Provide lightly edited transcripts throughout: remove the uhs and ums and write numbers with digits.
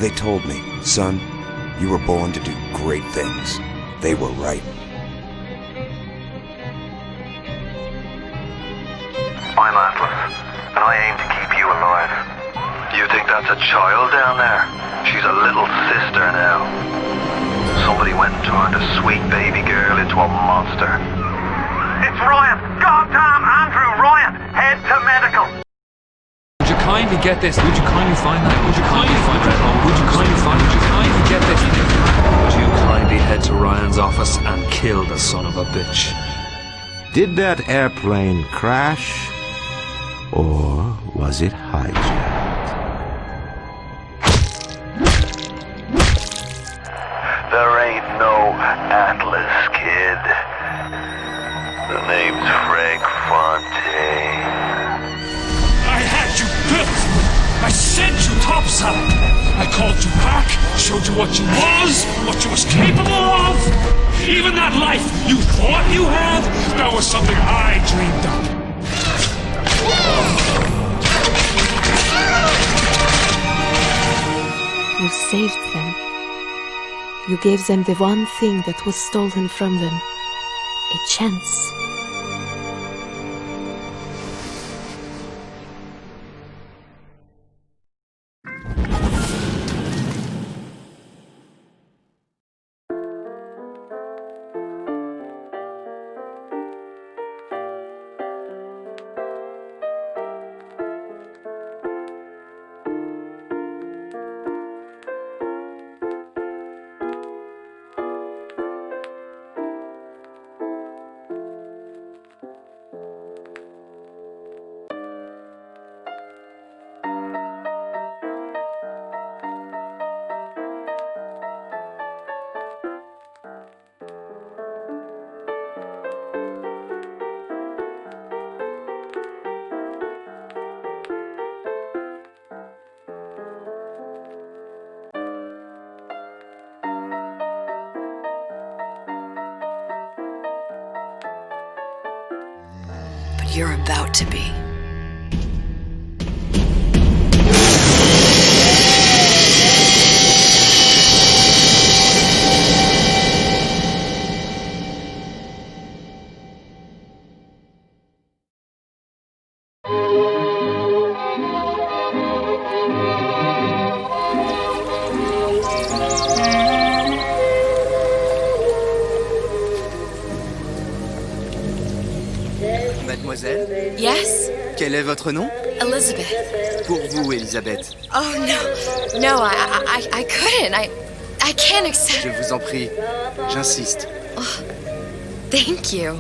They told me, son, you were born to do great things. They were right. I'm Atlas, and I aim to keep you alive. You think that's a child down there? She's a little sister now. Somebody went and turned a sweet baby girl into a monster. It's Ryan! Goddamn Andrew Ryan! Head to medical! Would you kindly get this? Would you kindly find that? Would you kindly find that home? Would you kindly find? Would you kindly get this? Would you kindly head to Ryan's office and kill the son of a bitch? Did that airplane crash? Or was it hijacked? There ain't no Atlas, kid. The name's Frank Fontaine. I had you built! I sent you topside! I called you back, showed you what you was capable of! Even that life you thought you had, that was something I dreamed up. You saved them. You gave them the one thing that was stolen from them. A chance. You're about to be. Mademoiselle? Yes? Quel est votre nom? Elizabeth. Pour vous, Elisabeth. Oh no. No, I couldn't. I can't accept. Je vous en prie. J'insiste. Oh, thank you.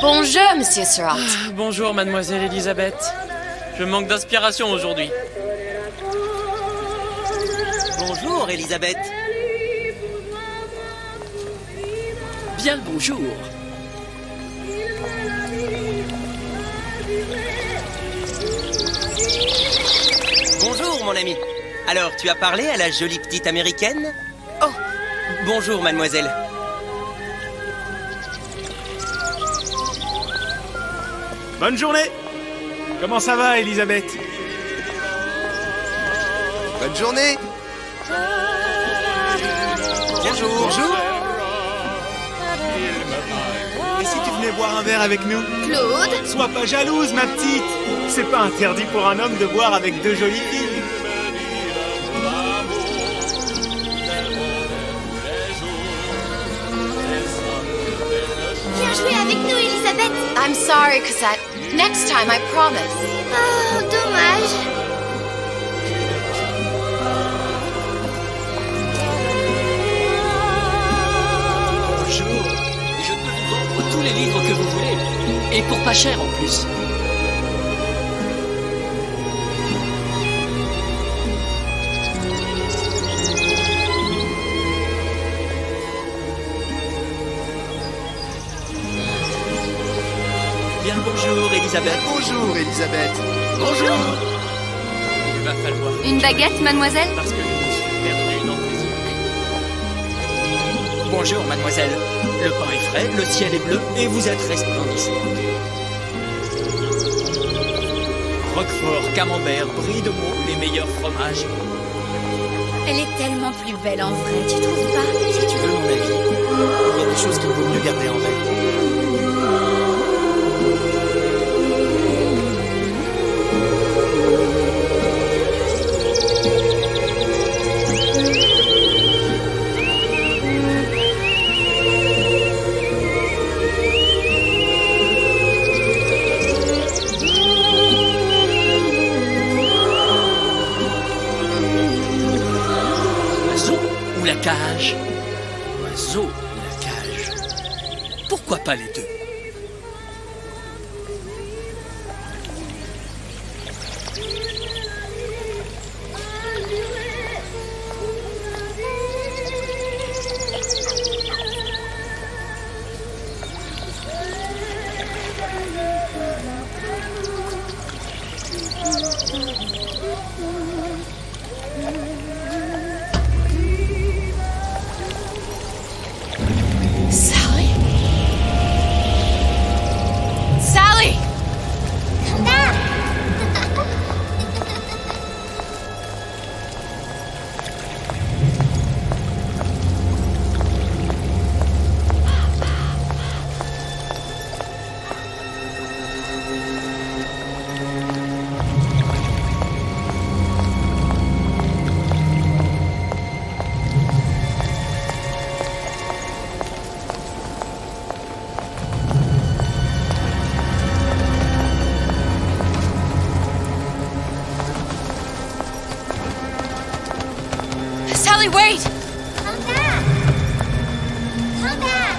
Bonjour, Monsieur Surratt. Bonjour, mademoiselle Elisabeth. Je manque d'inspiration aujourd'hui. Bonjour, Elisabeth. Bien le bonjour. Bonjour, mon ami. Alors, tu as parlé à la jolie petite américaine? Oh, bonjour, mademoiselle. Bonne journée. Comment ça va, Elisabeth? Bonne journée. Bonjour. Bonjour. Et si tu venais boire un verre avec nous? Claude? Sois pas jalouse, ma petite. C'est pas interdit pour un homme de boire avec deux jolies filles. Viens jouer avec nous, Elisabeth. I'm sorry, Cosette. Next time, I promise. Oh, dommage. Bonjour. Je peux vous vendre tous les livres que vous voulez. Et pour pas cher en plus. Elisabeth. Bonjour, Elisabeth. Bonjour. Il va falloir... Une baguette, mademoiselle? Parce que je me suis perdu dans tes yeux. Bonjour, mademoiselle. Le pain est frais, le ciel est bleu, et vous êtes resplendissante. Roquefort, camembert, brie de Meaux, les meilleurs fromages. Elle est tellement plus belle en vrai, tu trouves pas? Si tu veux mon avis, il y a des choses qu'il vaut mieux garder en rêve. La cage. L'oiseau ou la cage. Pourquoi pas les deux? Sally, wait! Come back! Come back!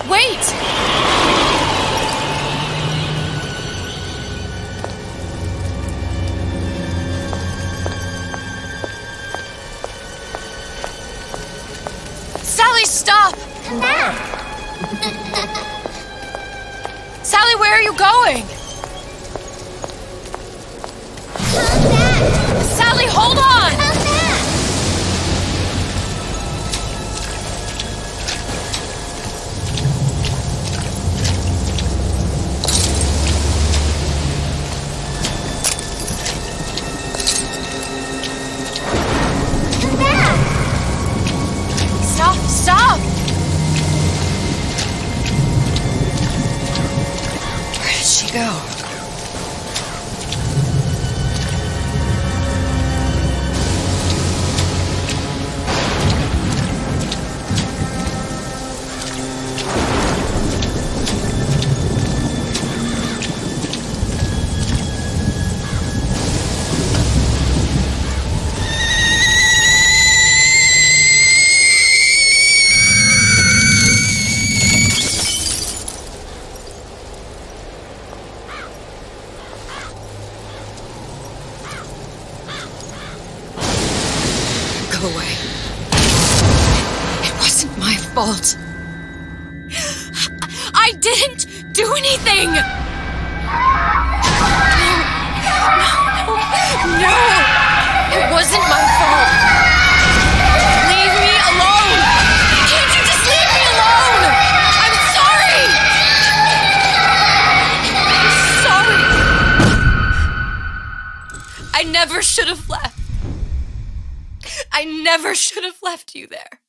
Wait! Sally, stop! Come back! Sally, where are you going? Come back! Sally, hold on! Come back! Come back! Stop, stop! Where did she go? Go away. It wasn't my fault. I didn't do anything! No! It wasn't my fault! Leave me alone! Can't you just leave me alone? I'm sorry! I'm sorry! I never should have left. I never should have left you there.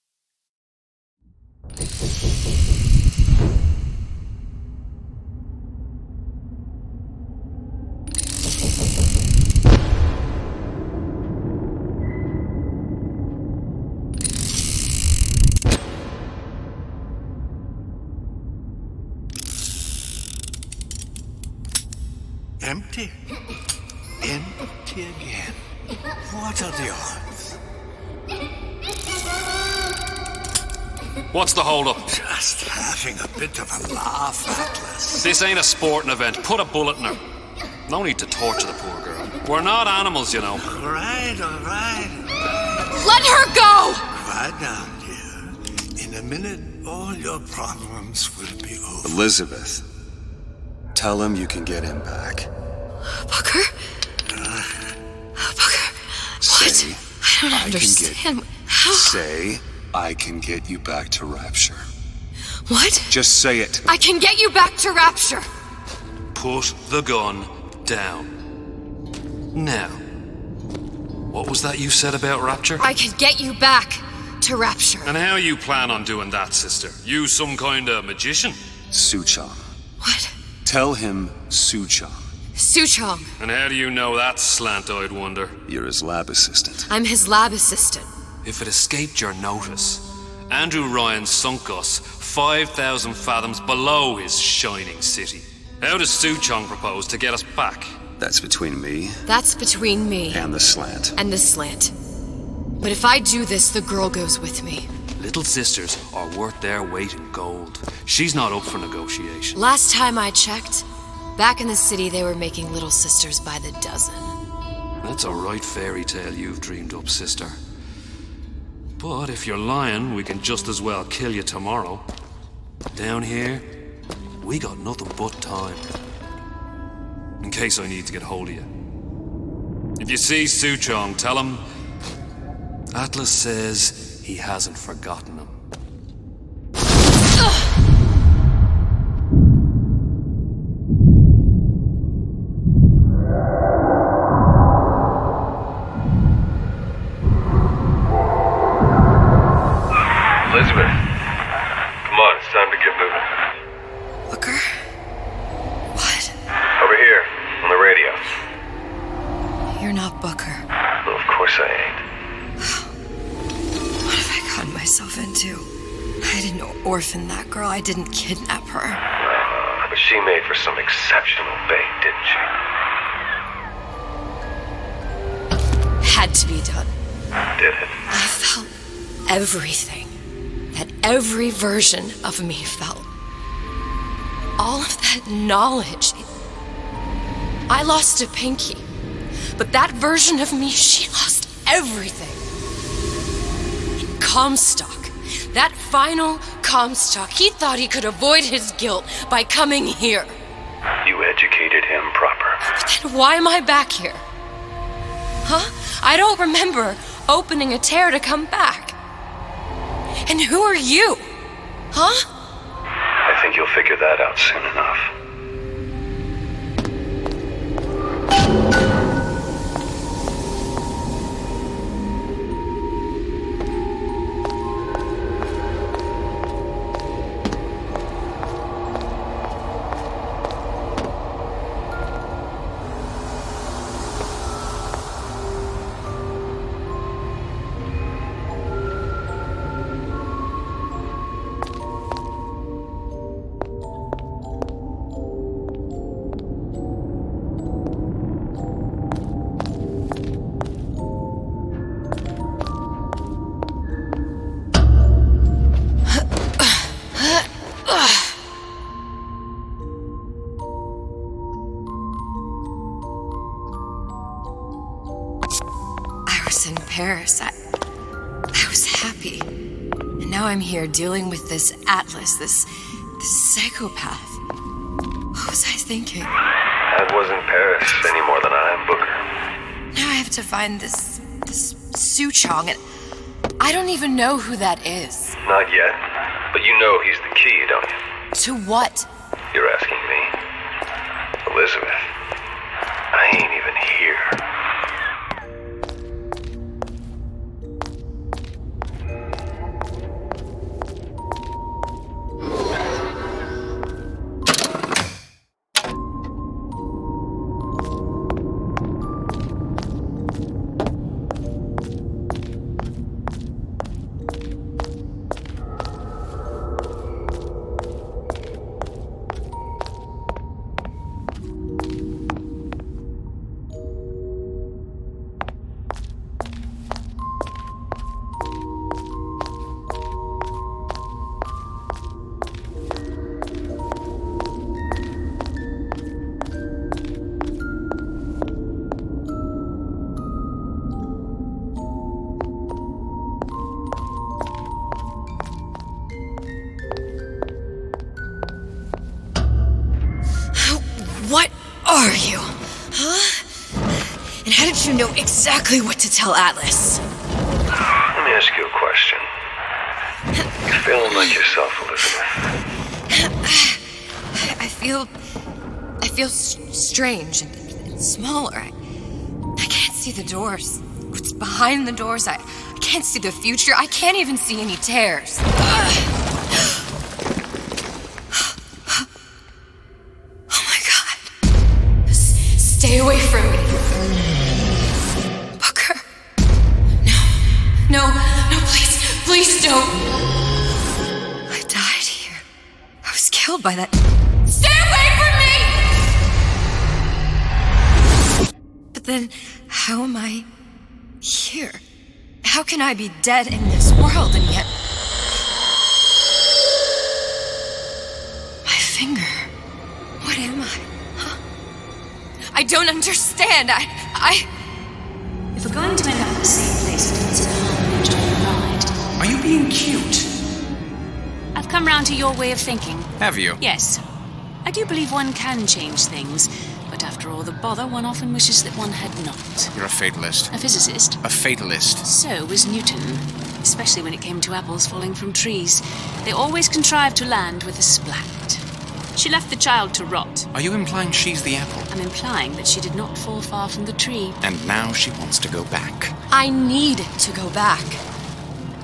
Empty? Empty again. What are the odds? What's the hold-up? Just having a bit of a laugh, Atlas. This ain't a sporting event. Put a bullet in her. No need to torture the poor girl. We're not animals, you know. All right. Let her go! Quiet down, dear. In a minute, all your problems will be over. Elizabeth, tell him you can get him back. Booker? Booker, Say, what? I don't understand. How? Say, I can get you back to Rapture. What? Just say it. I can get you back to Rapture. Put the gun down. Now, what was that you said about Rapture? I can get you back to Rapture. And how you plan on doing that, sister? You some kind of magician? Suchong. What? Tell him Suchong. Suchong. And how do you know that, slant-eyed wonder? You're his lab assistant. I'm his lab assistant. If it escaped your notice, Andrew Ryan sunk us 5,000 fathoms below his shining city. How does Suchong propose to get us back? That's between me That's between me and the slant. and the slant. But if I do this, the girl goes with me. Little sisters are worth their weight in gold. She's not up for negotiation. Last time I checked, back in the city they were making little sisters by the dozen. That's a right fairy tale you've dreamed up, sister. But if you're lying, we can just as well kill you tomorrow. Down here, we got nothing but time. In case I need to get hold of you. If you see Suchong, tell him Atlas says he hasn't forgotten him. Elizabeth, come on, it's time to get moving. Booker? What? Over here, on the radio. You're not Booker. Well, of course I ain't. What have I gotten myself into? I didn't orphan that girl. I didn't kidnap her. But she made for some exceptional bait, didn't she? Had to be done. Did it? I felt everything that every version of me felt. All of that knowledge. I lost a pinky, but that version of me, she lost everything. And Comstock, that final Comstock, he thought he could avoid his guilt by coming here. You educated him proper. But then why am I back here? Huh? I don't remember opening a tear to come back. And who are you? Huh? I think you'll figure that out soon enough. In Paris, I was happy. And now I'm here dealing with this Atlas, this psychopath. What was I thinking? That wasn't Paris any more than I am Booker. Now I have to find this Suchong, and I don't even know who that is. Not yet, but you know he's the key, don't you? To what? You're asking me. Elizabeth, I ain't even here. And how did you know exactly what to tell Atlas? Let me ask you a question. You feeling like yourself, Elizabeth? I feel strange and smaller. I can't see the doors. What's behind the doors? I can't see the future. I can't even see any tears. Oh my God. Stay away from me. Booker. No, please don't. I died here. I was killed by that. Stay away from me! But then, how am I here? How can I be dead in this world and yet... My finger. What am I? Huh? I don't understand. If we're going to end up in the same place, it means it's hard to enjoy the ride. Are you being cute? I've come round to your way of thinking. Have you? Yes. I do believe one can change things, but after all the bother, one often wishes that one had not. You're a fatalist. A physicist. A fatalist. So was Newton, especially when it came to apples falling from trees. They always contrived to land with a splat. She left the child to rot. Are you implying she's the apple? I'm implying that she did not fall far from the tree. And now she wants to go back. I need to go back.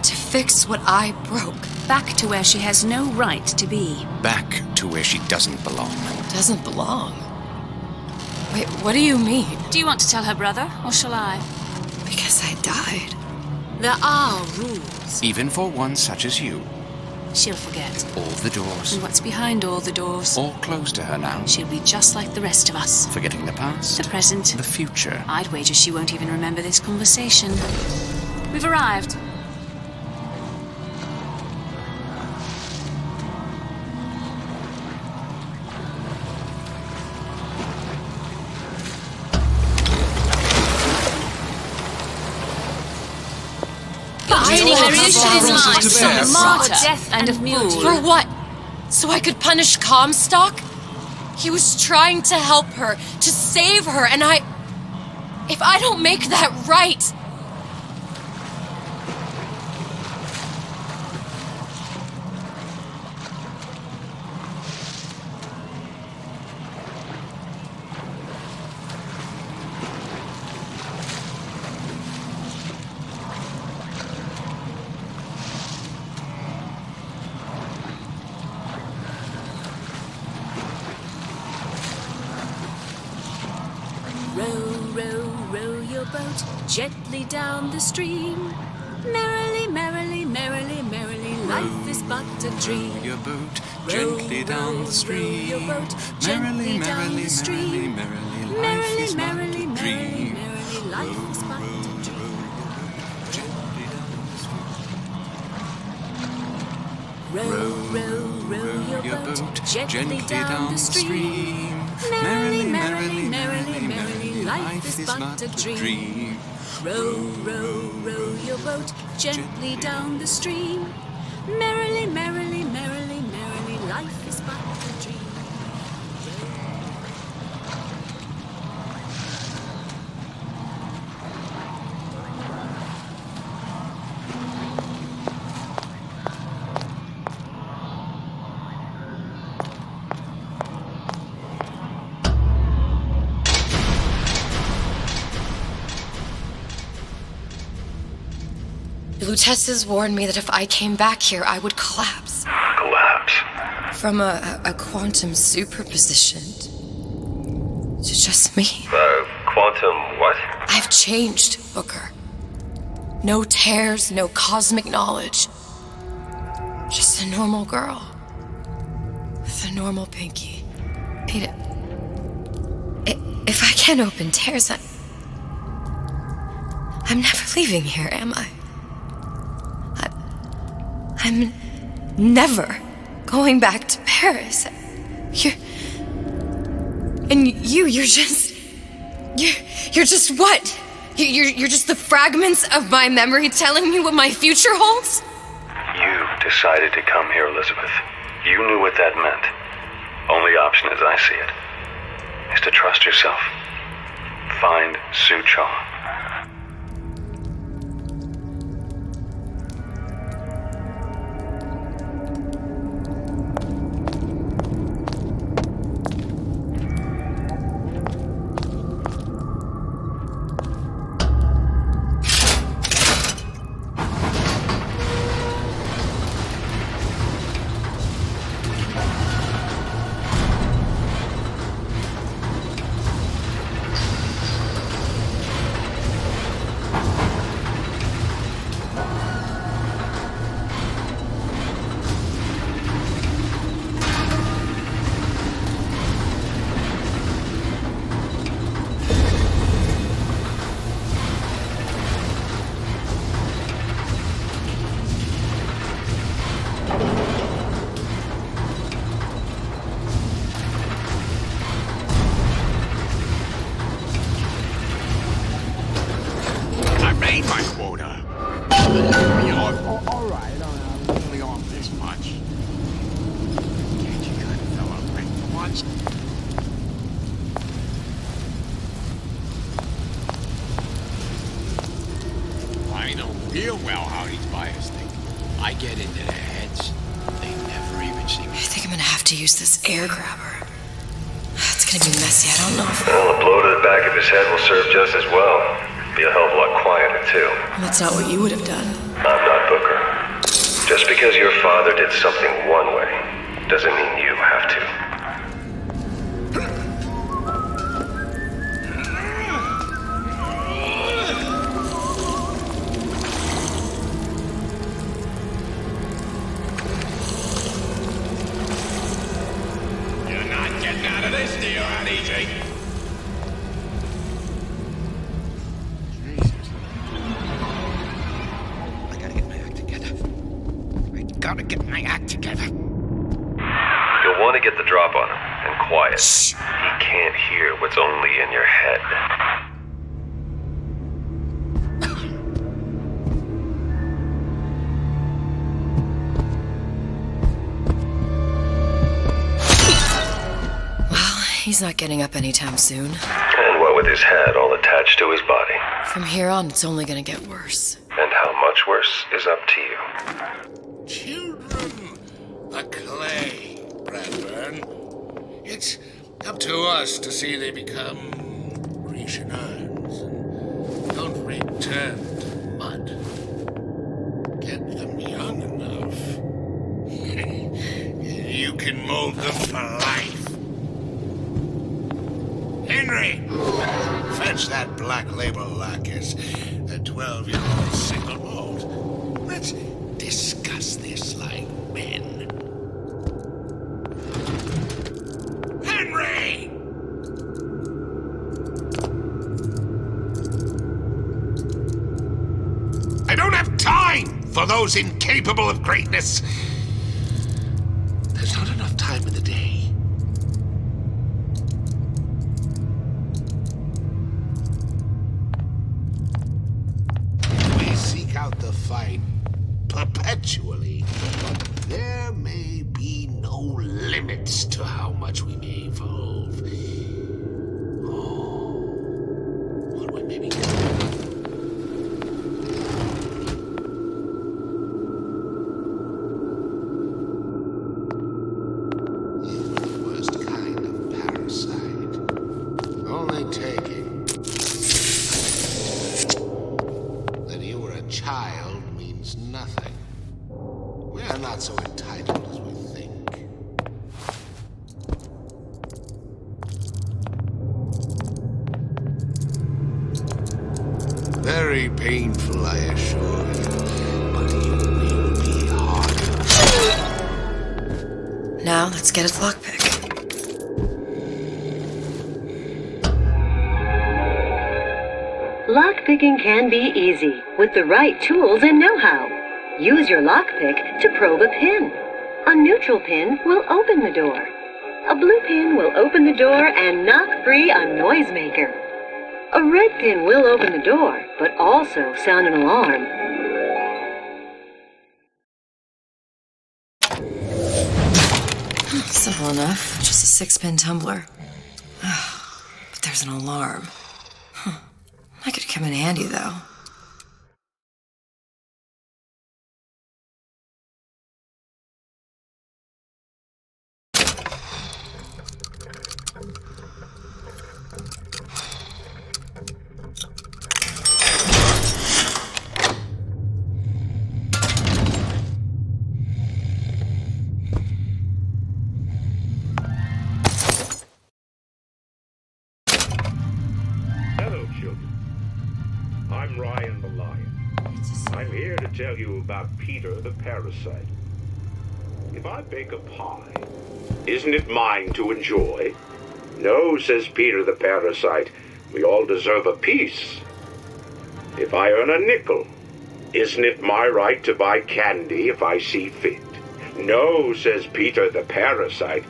To fix what I broke. Back to where she has no right to be. Back to where she doesn't belong. Doesn't belong? Wait, what do you mean? Do you want to tell her brother, or shall I? Because I died. There are rules. Even for one such as you. She'll forget. All the doors. And what's behind all the doors? All closed to her now. She'll be just like the rest of us. Forgetting the past. The present. The future. I'd wager she won't even remember this conversation. We've arrived. Some martyr death and of fool. For what? So I could punish Comstock? He was trying to help her, to save her, and if I don't make that right... Gently down the stream, merrily, merrily, merrily, merrily, life is but a dream. Row your boat gently down the stream, merrily, merrily, merrily, merrily, life is but a dream. Life is but a dream. Row, row, row your boat gently down the stream, merrily, merrily, merrily, merrily, life is but a dream. Row, row, row your boat gently down the stream. Merrily, merrily, merrily, merrily, life is but a dream. The Luteces warned me that if I came back here, I would collapse. Collapse? From a quantum superposition to just me. Quantum what? I've changed, Booker. No tears, no cosmic knowledge. Just a normal girl. With a normal pinky. Peter, if I can't open tears, I'm never leaving here, am I? I'm never going back to Paris. You're just what? You're just the fragments of my memory telling me what my future holds? You decided to come here, Elizabeth. You knew what that meant. Only option, as I see it, is to trust yourself. find Suchong. Use this air grabber. It's gonna be messy, I don't know if... Well, a blow to the back of his head will serve just as well. Be a hell of a lot quieter, too. That's not what you would have done. I'm not Booker. Just because your father did something one way, doesn't mean you have to. Get the drop on him, and quiet. Shh. He can't hear what's only in your head. Well, he's not getting up anytime soon. And what with his head all attached to his body? From here on, it's only gonna get worse. And how much worse is up to you. Children, the clay. Bradburn. It's up to us to see they become Grecian urns and don't return to mud. Get them young enough. You can mold them for life. Henry, fetch that black label lacquers, a 12-year-old single malt. Let's discuss this like men. I don't have time for those incapable of greatness. There's not enough time in the day. We seek out the fight perpetually, but there may be no limits to how much we may evolve. What we may be so entitled as we think. Very painful, I assure you, but you will be harder. Now, let's get its lockpick. Lockpicking can be easy with the right tools and know-how. Use your lockpick to probe a pin. A neutral pin will open the door. A blue pin will open the door and knock free a noisemaker. A red pin will open the door, but also sound an alarm. Simple enough. Just a 6-pin tumbler. But there's an alarm. That could come in handy, though. I'm Ryan the Lion. I'm here to tell you about Peter the Parasite. If I bake a pie, isn't it mine to enjoy? No, says Peter the Parasite. We all deserve a piece. If I earn a nickel, isn't it my right to buy candy if I see fit? No, says Peter the Parasite.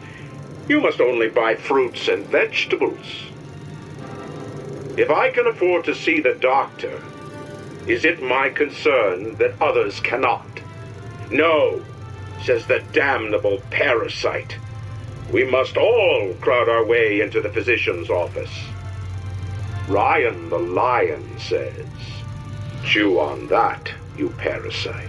You must only buy fruits and vegetables. If I can afford to see the doctor, is it my concern that others cannot? No, says the damnable parasite. We must all crowd our way into the physician's office. Ryan the Lion says, chew on that, you parasite.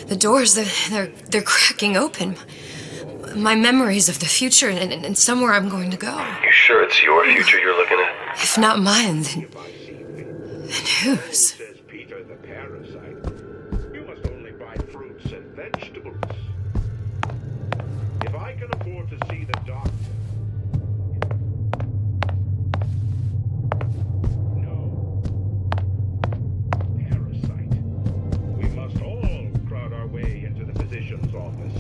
The doors, they're cracking open. My memories of the future and somewhere I'm going to go. You sure it's your future you're looking at? If not mine, then whose? Says Peter the Parasite. You must only buy fruits and vegetables. If I can afford to see the doctor. No. Parasite. We must all crowd our way into the physician's office.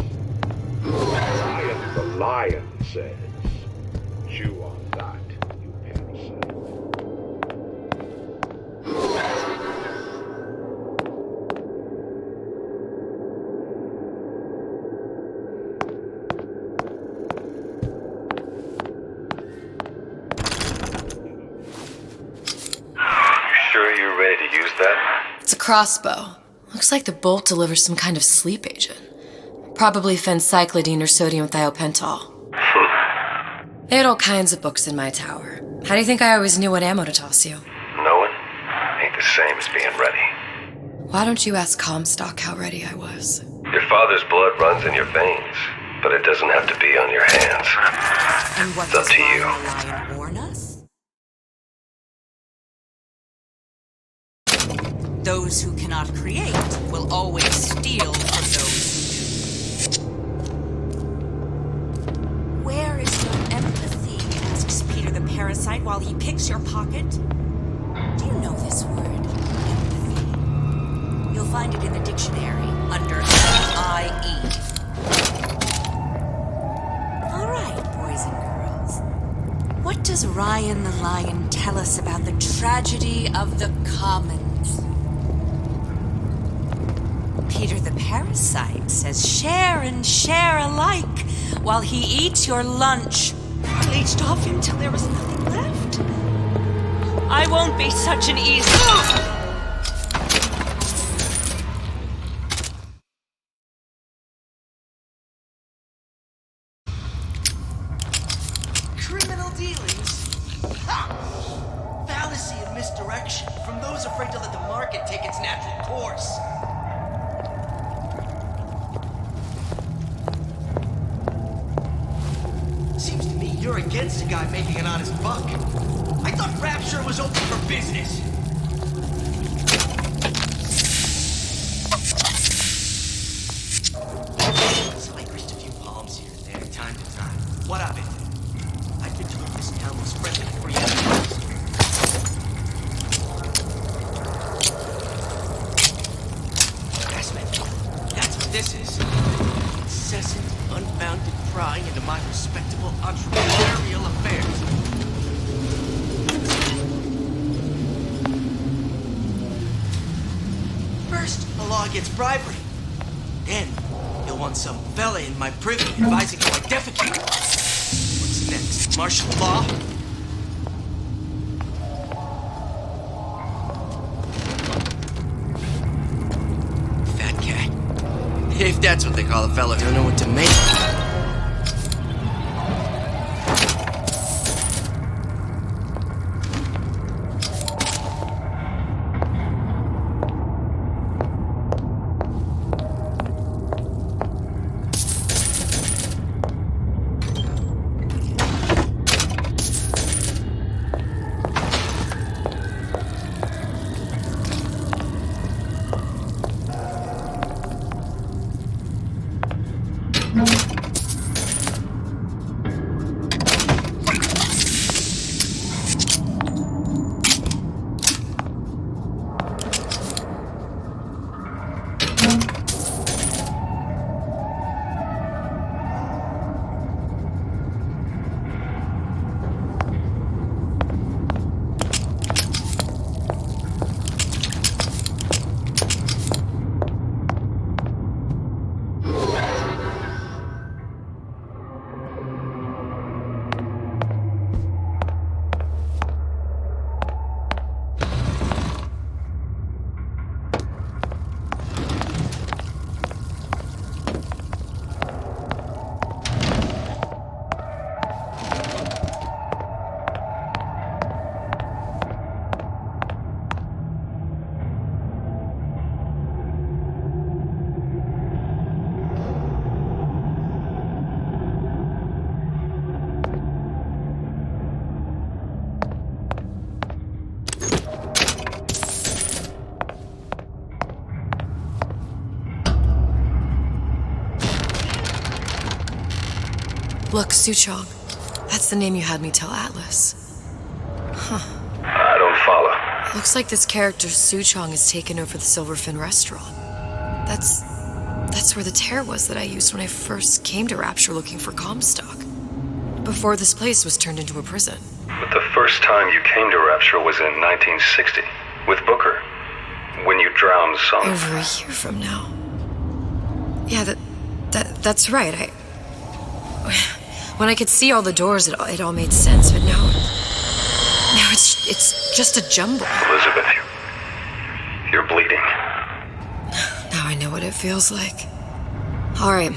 Ryan the Lion says, chew on that, you parasite. Sure you're ready to use that? It's a crossbow. Looks like the bolt delivers some kind of sleep agent. Probably phencyclidine or sodium thiopental. They had all kinds of books in my tower. How do you think I always knew what ammo to toss you? Knowing ain't the same as being ready. Why don't you ask Comstock how ready I was? Your father's blood runs in your veins, but it doesn't have to be on your hands. And what It's up does to you. Ryan the Lion warn us? Those who cannot create will always steal from those who do. Where is your empathy? Asks Peter the Parasite while he picks your pocket. Do you know this word? Empathy. You'll find it in the dictionary under I-E. All right, boys and girls. What does Ryan the Lion tell us about the tragedy of the commons? Peter the Parasite says share and share alike while he eats your lunch, glazed off until there was nothing left. I won't be such an easy... Criminal dealings? Ha! Fallacy and misdirection from those afraid to let the market take its natural course. Seems to me you're against a guy making an honest buck. I thought Rapture was open for business. So I grist a few palms here and there, time to time. What of it? I've been told this town was friendly for years. That's what this is. Incessant, unbounded prying into my respectable entrepreneurial affairs. First, the law gets bribery. Then, you'll want some fella in my privy advising how I defecate. What's next? Martial law? Fat cat. If that's what they call a fella who don't know what to make. Look, Suchong. That's the name you had me tell Atlas. Huh. I don't follow. Looks like this character Suchong has taken over the Silverfin restaurant. That's where the tear was that I used when I first came to Rapture looking for Comstock. Before this place was turned into a prison. But the first time you came to Rapture was in 1960, with Booker. When you drowned some... Over a year from now. Yeah, that's right. When I could see all the doors, it all made sense, but now it's just a jumble. Elizabeth, you're bleeding. Now I know what it feels like. All right,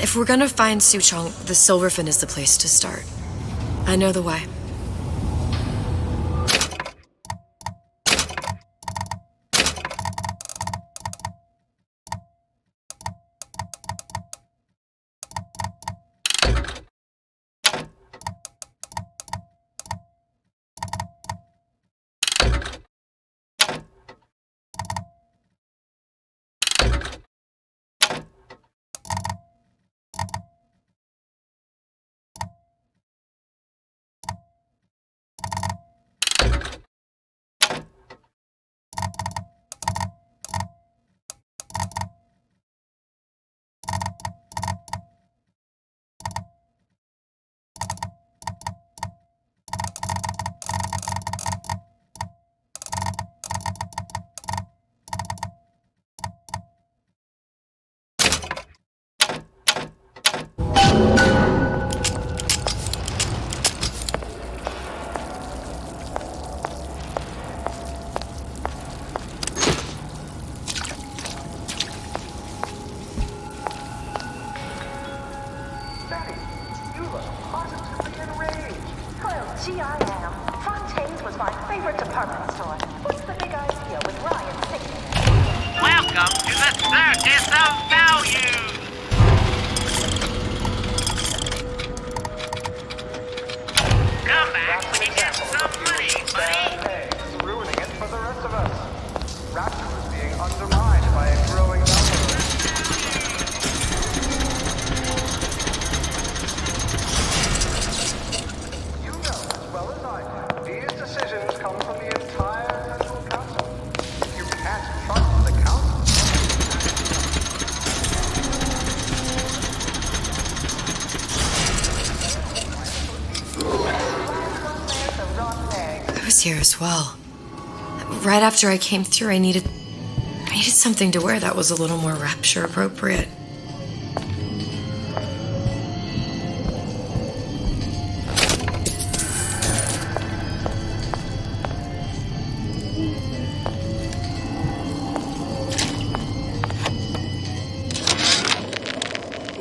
if we're gonna find Suchong, the Silverfin is the place to start. I know the way. Here as well. Right after I came through, I needed something to wear that was a little more Rapture appropriate.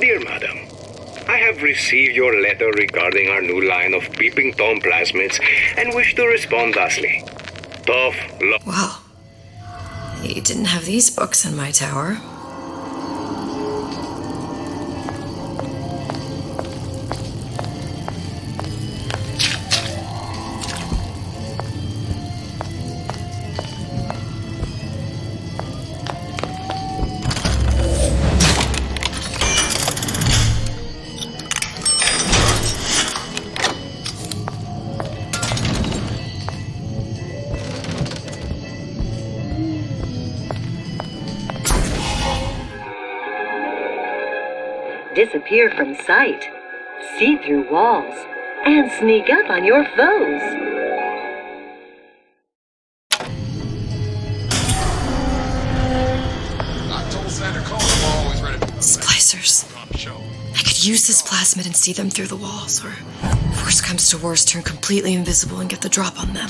Dear Madam, I have received your letter regarding our new line of peeping Tom plasmids and wish to respond thusly. Tough love. Wow. You didn't have these books in my tower. Disappear from sight, see through walls, and sneak up on your foes. Splicers. I could use this plasmid and see them through the walls, or if worst comes to worst, turn completely invisible and get the drop on them.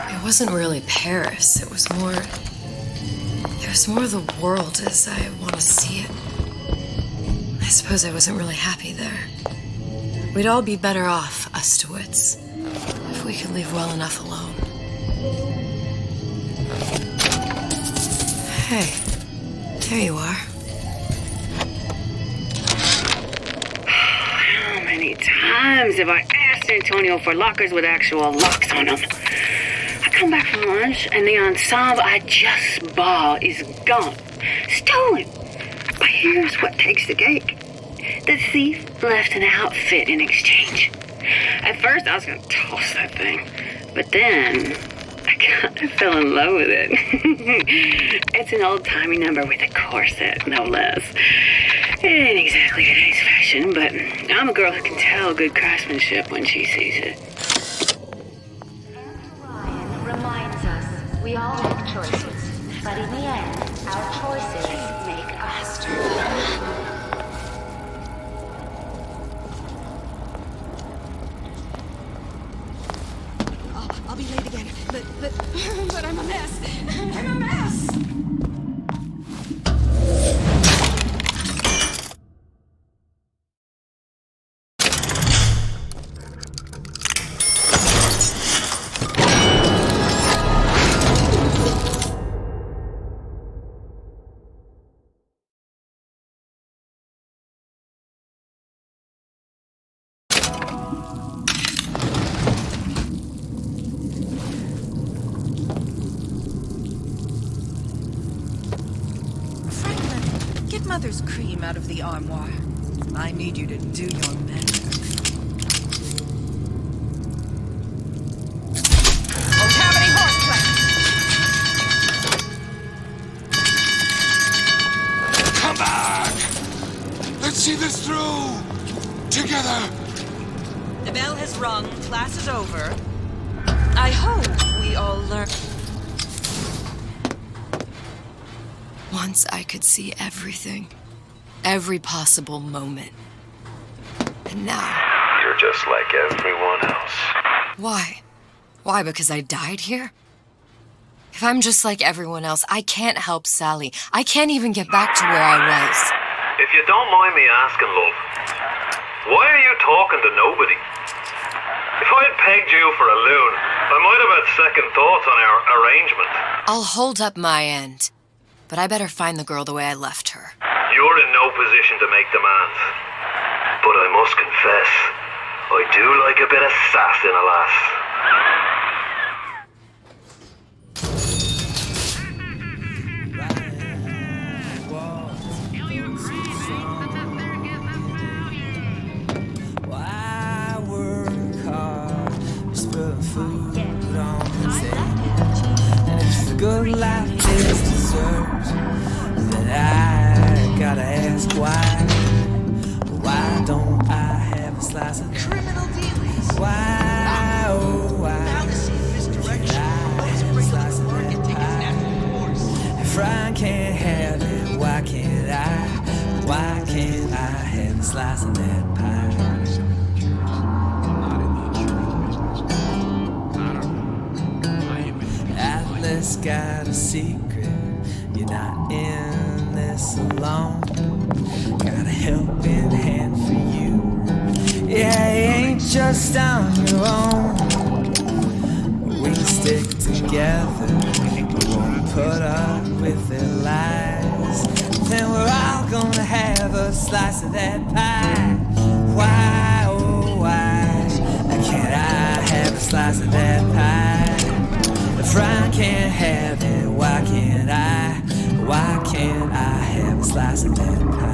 It wasn't really Paris. It was more the world as I want to see it. I suppose I wasn't really happy there. We'd all be better off, us DeWitts, if we could leave well enough alone. Hey, there you are. How many times have I asked Antonio for lockers with actual locks on them? I come back from lunch and the ensemble I just bought is gone. Stolen. But here's what takes the cake. The thief left an outfit in exchange. At first I was going to toss that thing, but then I kind of fell in love with it. It's an old-timey number with a corset, no less. It ain't exactly today's fashion, but I'm a girl who can tell good craftsmanship when she sees it. Ryan reminds us we all make choices, but in the end, our choices make us. I'll be late again, but I'm a mess. I'm a mess. Mother's cream out of the armoire. I need you to do your magic. Don't have any horseplay. Come back! Let's see this through! Together! The bell has rung. Class is over. I hope we all learn. Once I could see everything. Every possible moment. And now... You're just like everyone else. Why? Why, because I died here? If I'm just like everyone else, I can't help Sally. I can't even get back to where I was. If you don't mind me asking, love, why are you talking to nobody? If I had pegged you for a loon, I might have had second thoughts on our arrangement. I'll hold up my end. But I better find the girl the way I left her. You're in no position to make demands. But I must confess, I do like a bit of sass in a lass. ask why don't I have a slice of Criminal dealings. Why, oh why? Fallacy of misdirection. Those afraid to let the market take its natural course. If I can't have it, why can't I? Why can't I have a slice of that pie? Atlas got a secret. You're not in this alone. Got a helping hand for you. Yeah, you ain't just on your own. We stick together. We won't put up with their lies. Then we're all gonna have a slice of that pie. Why, oh why can't I have a slice of that pie? If I can't have it, why can't I? Why can't I have a slice of that pie?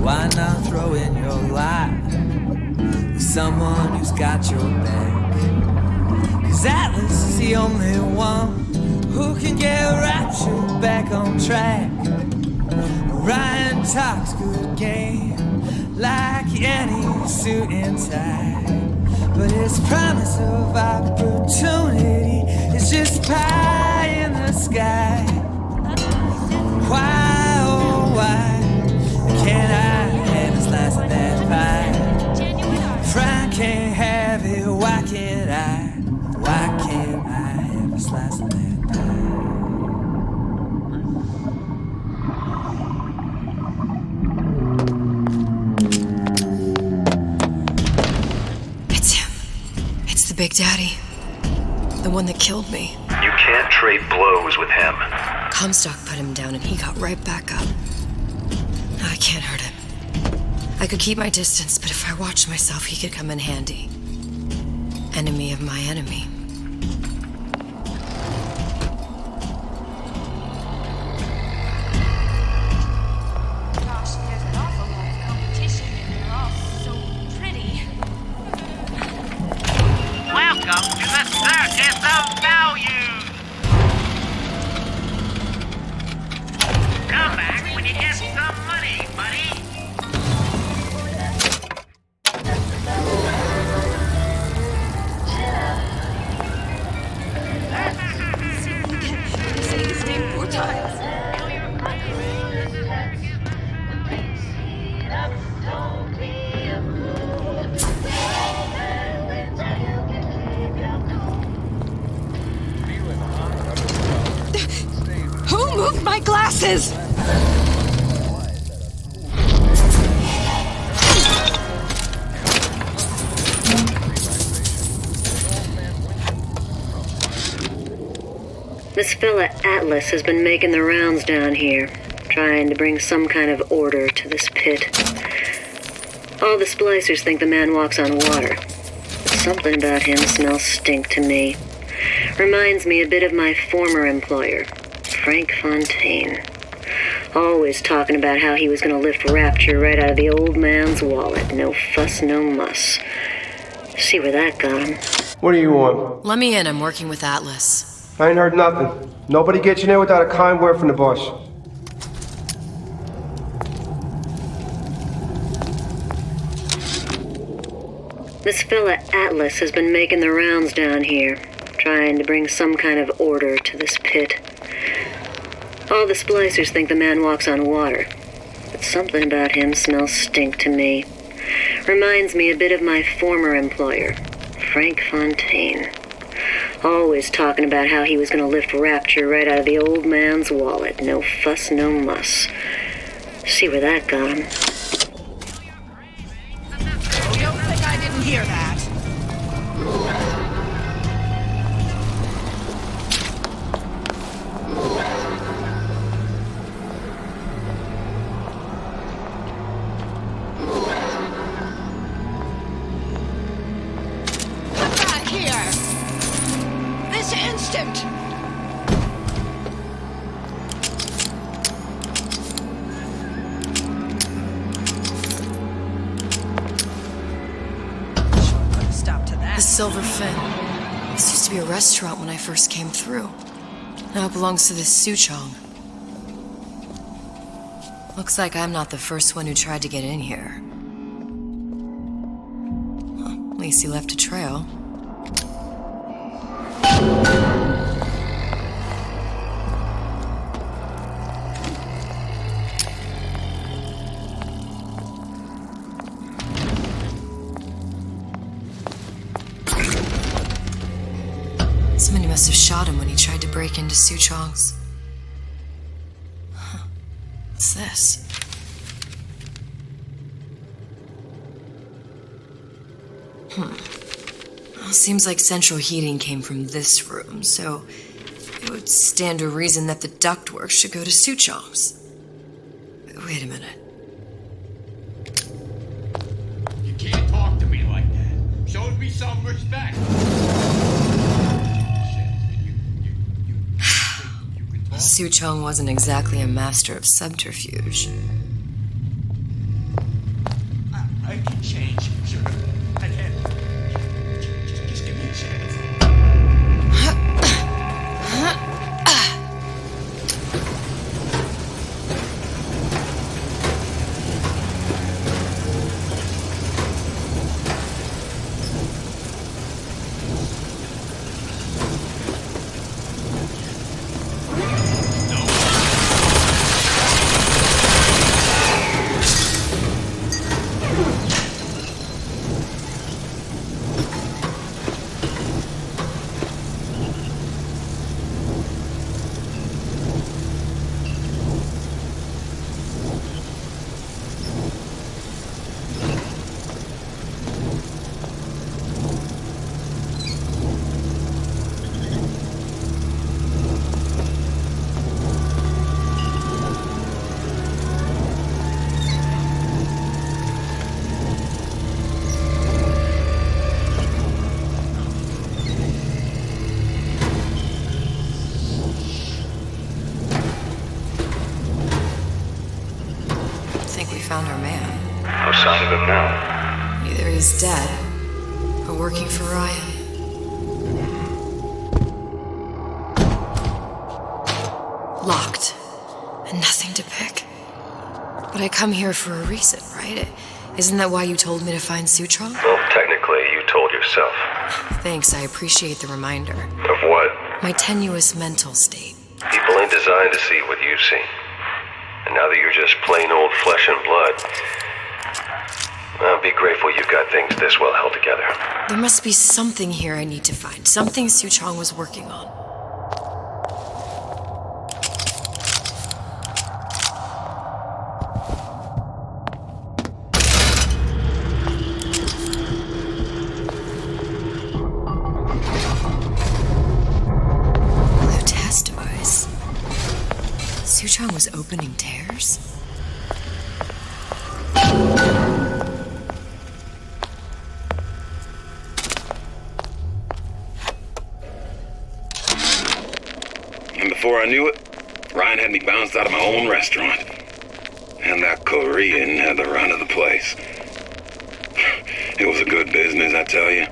Why not throw in your lot with someone who's got your back? 'Cause Atlas is the only one who can get Rapture back on track. Ryan talks good game like any suit and tie, but his promise of opportunity is just pie in the sky. Why, oh why can't I have a slice of that pie? If I can't have it, why can't I? Why can't I have a slice of that pie? It's him. It's the Big Daddy. The one that killed me. You can't trade blows with him. Comstock put him down and he got right back up. I can't hurt him. I could keep my distance, but if I watched myself, he could come in handy. Enemy of my enemy. Gosh, there's an awful lot of competition and they're all so pretty. Welcome to the Circus of Values! Come back when you get some money, buddy! Say his name 4 times. Who moved my glasses? This fella Atlas has been making the rounds down here, trying to bring some kind of order to this pit. All the splicers think the man walks on water. But something about him smells stink to me. Reminds me a bit of my former employer, Frank Fontaine. Always talking about how he was going to lift Rapture right out of the old man's wallet. No fuss, no muss. See where that got him. What do you want? Let me in. I'm working with Atlas. I ain't heard nothing. Nobody gets you there without a kind word from the boss. This fella Atlas has been making the rounds down here, trying to bring some kind of order to this pit. All the splicers think the man walks on water, but something about him smells stink to me. Reminds me a bit of my former employer, Frank Fontaine. Always talking about how he was going to lift Rapture right out of the old man's wallet. No fuss, no muss. See where that got him. Oh, you don't think I didn't hear that? Come back here! This instant! Stop to that. The Silver Fin. This used to be a restaurant when I first came through. Now it belongs to this Suchong. Looks like I'm not the first one who tried to get in here. Well, at least he left a trail. Somebody must have shot him when he tried to break into Suchong's. Huh. What's this? Well, seems like central heating came from this room, so it would stand to reason that the ductwork should go to Suchong's. Wait a minute. You can't talk to me like that. Show me some respect. Suchong wasn't exactly a master of subterfuge. I can change, sure. I can. Just give me a chance. Found our man. No sign of him now. Either he's dead or working for Ryan. Locked and nothing to pick. But I come here for a reason, right? Isn't that why you told me to find Suchong? Well, technically, you told yourself. Thanks, I appreciate the reminder. Of what? My tenuous mental state. People ain't designed to see what you see. And now that you're just plain old flesh and blood, I'll be grateful you've got things this well held together. There must be something here I need to find. Something Suchong was working on. Blue test device. Suchong was opening tears? And before I knew it, Ryan had me bounced out of my own restaurant. And that Korean had the run of the place. It was a good business, I tell you.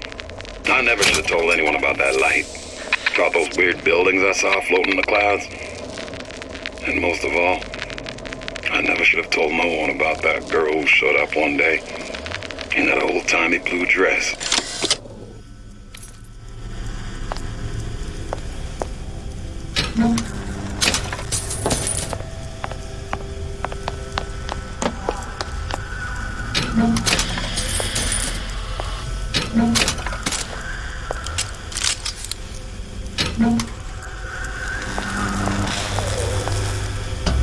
I never should have told anyone about that light. About those weird buildings I saw floating in the clouds. And most of all, I never should have told no one about that girl who showed up one day in that old-timey blue dress.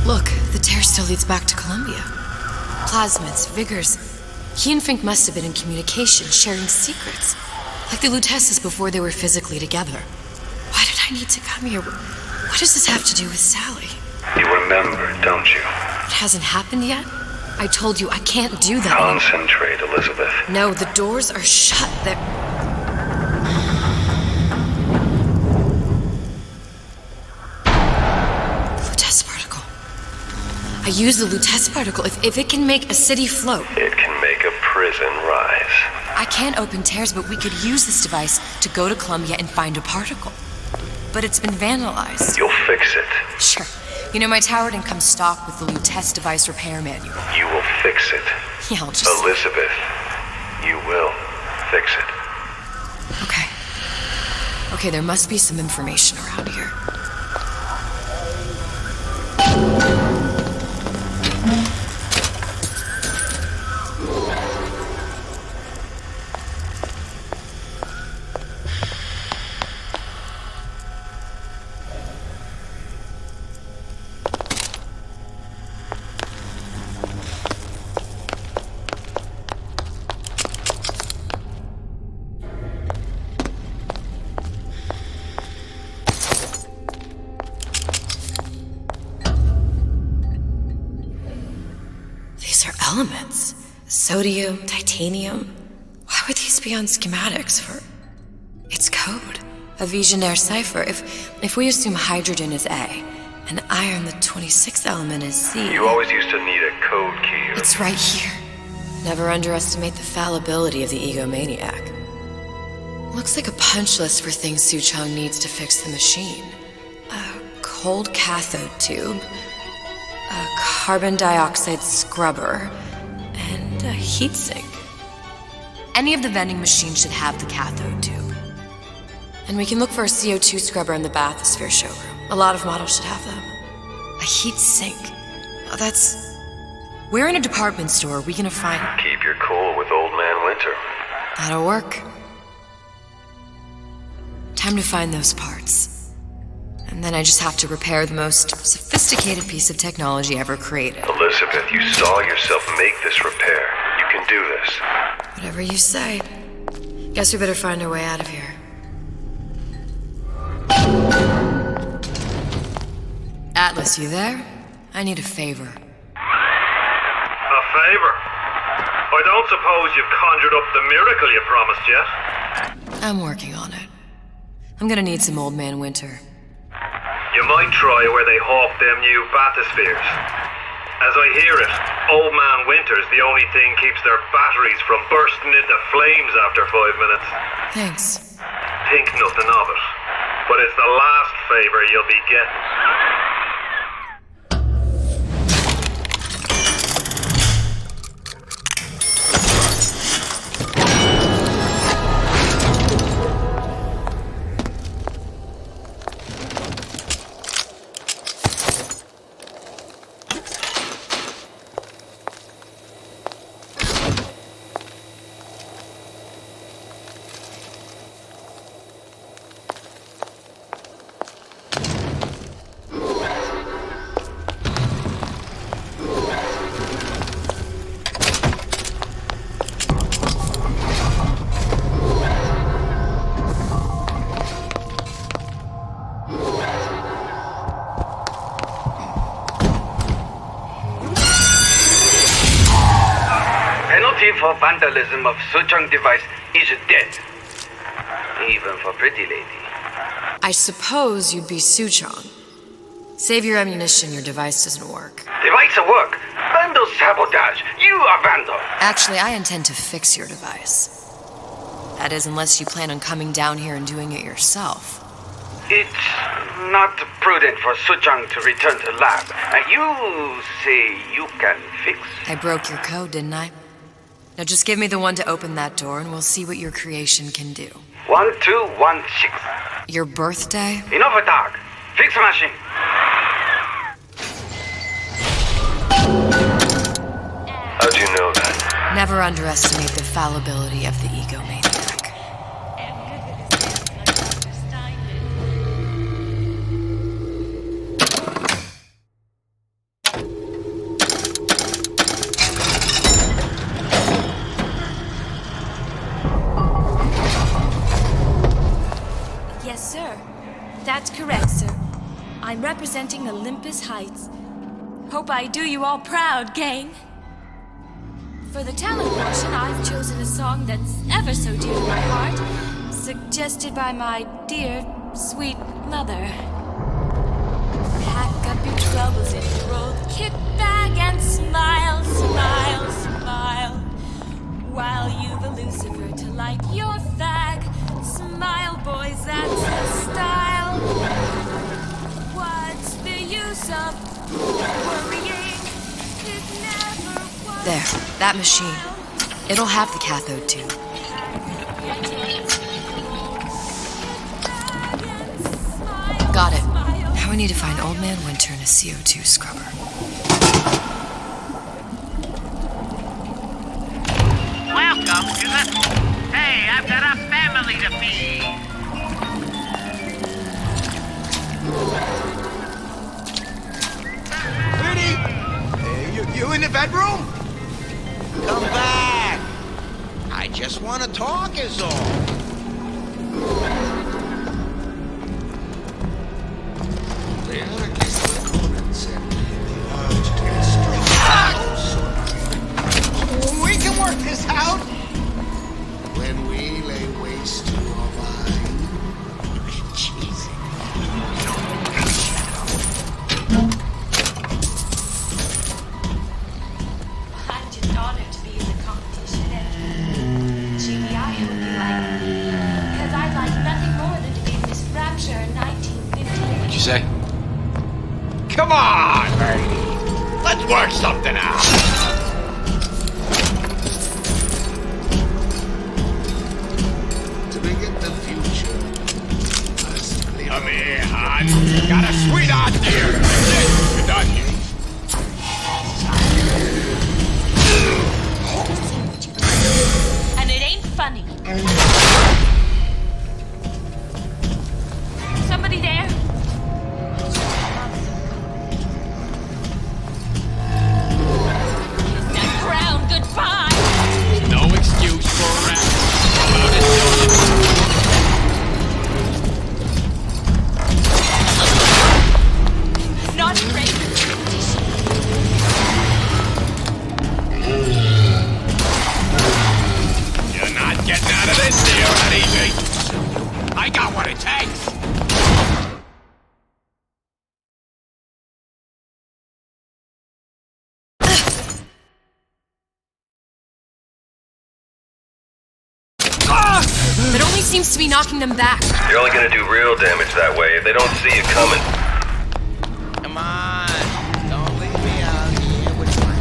Look, the tear still leads back to Columbia. Plasmids, vigors. He and Fink must have been in communication, sharing secrets. Like the Lutesses before they were physically together. Why did I need to come here? What does this have to do with Sally? You remember, don't you? It hasn't happened yet? I told you I can't do that. Concentrate, Elizabeth. No, the doors are shut. They're... I use the Lutece particle. If it can make a city float... It can make a prison rise. I can't open tears, but we could use this device to go to Columbia and find a particle. but it's been vandalized. You'll fix it. Sure. You know, my tower didn't come stocked with the new test device repair manual. You will fix it. Yeah, I'll just... Elizabeth, you will fix it. Okay, there must be some information around here. Elements. Sodium, titanium. Why would these be on schematics for... It's code. A Visionaire cipher. If we assume hydrogen is A, and iron, the 26th element, is C... You always used to need a code key. It's right here. Never underestimate the fallibility of the egomaniac. Looks like a punch list for things Suchong needs to fix the machine. A cold cathode tube, a carbon dioxide scrubber, and a heatsink. Any of the vending machines should have the cathode tube. And we can look for a CO2 scrubber in the bathysphere showroom. A lot of models should have them. A heatsink. Oh, that's... We're in a department store. We can find... Keep your cool with Old Man Winter. That'll work. Time to find those parts. And then I just have to repair the most sophisticated piece of technology ever created. Elizabeth, you saw yourself make this repair. You can do this. Whatever you say. Guess we better find our way out of here. Atlas, you there? I need a favor. A favor? I don't suppose you've conjured up the miracle you promised yet? I'm working on it. I'm gonna need some Old Man Winter. You might try where they hawk them new bathyspheres. As I hear it, Old Man Winter's the only thing keeps their batteries from bursting into flames after 5 minutes. Thanks. Think nothing of it. But it's the last favor you'll be getting. For vandalism of Suchong device is dead. Even for pretty lady. I suppose you'd be Suchong. Save your ammunition, your device doesn't work. Device work? Vandal sabotage. You are vandal. Actually, I intend to fix your device. That is, unless you plan on coming down here and doing it yourself. It's not prudent for Suchong to return to lab. You say you can fix? I broke your code, didn't I? Now just give me the one to open that door and we'll see what your creation can do. 1216. Your birthday? Enough talk. Fix machine. How'd you know that? Never underestimate the fallibility of the egomaniac. That's correct, sir. I'm representing Olympus Heights. Hope I do you all proud, gang. For the talent portion, I've chosen a song that's ever so dear to my heart, suggested by my dear, sweet mother. Pack up your troubles in your old kit bag and smile, smile, smile. While you've a Lucifer to light your fag. Smile, boys, that's the style. What's the use of worrying? It never was. There, that machine. It'll have the cathode tube. Got it. Now we need to find Old Man Winter and a CO2 scrubber. Welcome to the... Hey, I've got a family to feed. Vinny! Hey, you in the bedroom? Come back! I just want to talk is all. We can work this out! When we lay waste to our vine. I'm just honored to be in the competition, and Jimmy, I hope you like it. Because I'd like nothing more than to be Miss Rapture in 1958. What'd you say? Come on, Bertie! Let's work something out! Come here, hon. Got a sweetheart here. You're done here. And it ain't funny. Somebody there? Kiss that ground goodbye. No excuse for a rat. About it, Not great. You're not getting out of this deal that easy. I got what it takes. It only seems to be knocking them back. You're only gonna do real damage that way if they don't see you coming. Come on. Don't leave me out here with my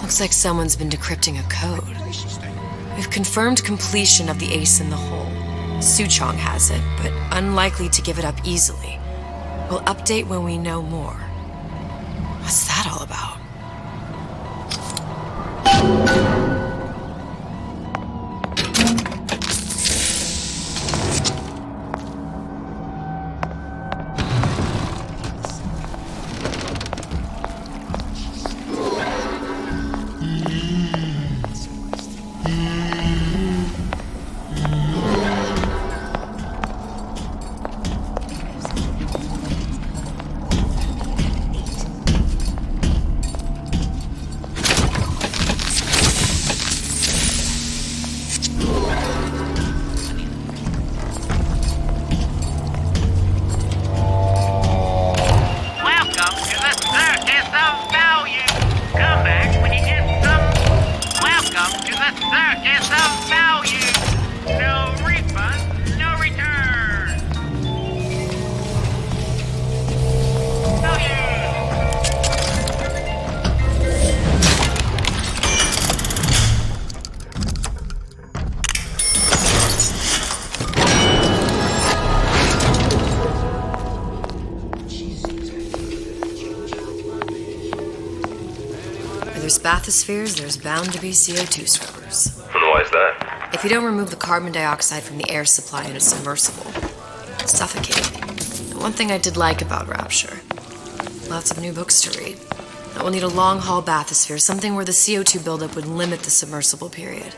Looks like someone's been decrypting a code. We've confirmed completion of the ace in the hole. Suchong has it, but unlikely to give it up easily. We'll update when we know more. What's that all about? Come back when you get some. Welcome to the bathyspheres, there's bound to be CO2 scrubbers. And why is that? If you don't remove the carbon dioxide from the air supply in a submersible, it's suffocating. The one thing I did like about Rapture, lots of new books to read. That we'll need a long-haul bathysphere, something where the CO2 buildup would limit the submersible period.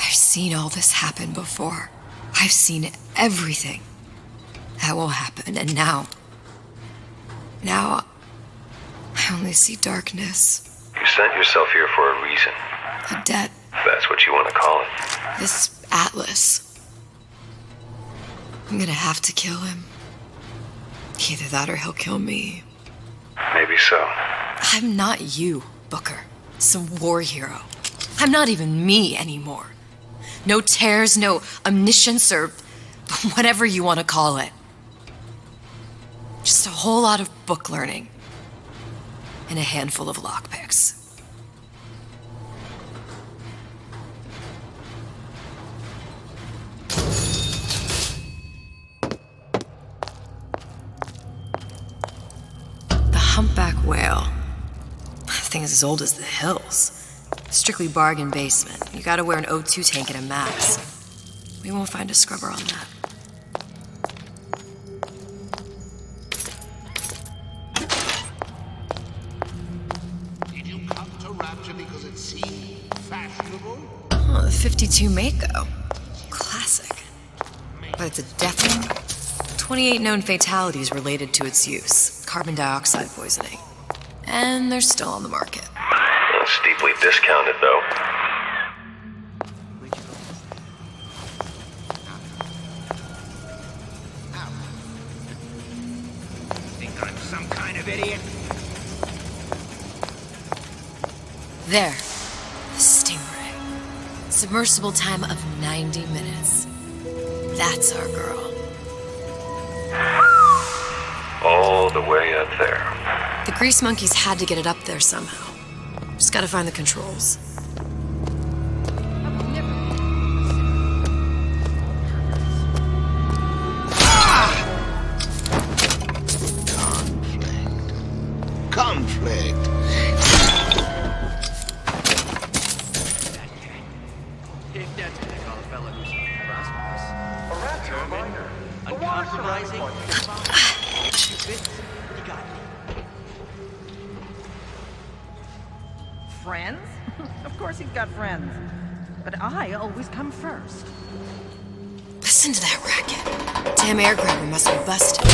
I've seen all this happen before. I've seen everything that will happen, and now I only see darkness. You sent yourself here for a reason. A debt. That's what you want to call it. This Atlas. I'm gonna have to kill him. Either that or he'll kill me. Maybe so. I'm not you, Booker. Some war hero. I'm not even me anymore. No tears, no omniscience, or whatever you want to call it. Just a whole lot of book learning. And a handful of lockpicks. The humpback whale. That thing is as old as the hills. Strictly bargain basement. You gotta wear an O2 tank and a mask. We won't find a scrubber on that. Did you come to Rapture because it seemed fashionable? Oh, the 52 Mako. Classic. But it's a death knell. 28 known fatalities related to its use. Carbon dioxide poisoning. And they're still on the market. Steeply discounted, though. Think I'm some kind of idiot? There. The Stingray. Submersible time of 90 minutes. That's our girl. All the way up there. The grease monkeys had to get it up there somehow. Just gotta find the controls. Conflict. That's what they call a fella who's prosperous. Determined, uncompromising. You got me. Friends? Of course he's got friends. But I always come first. Listen to that racket. Damn air grabber must be busted.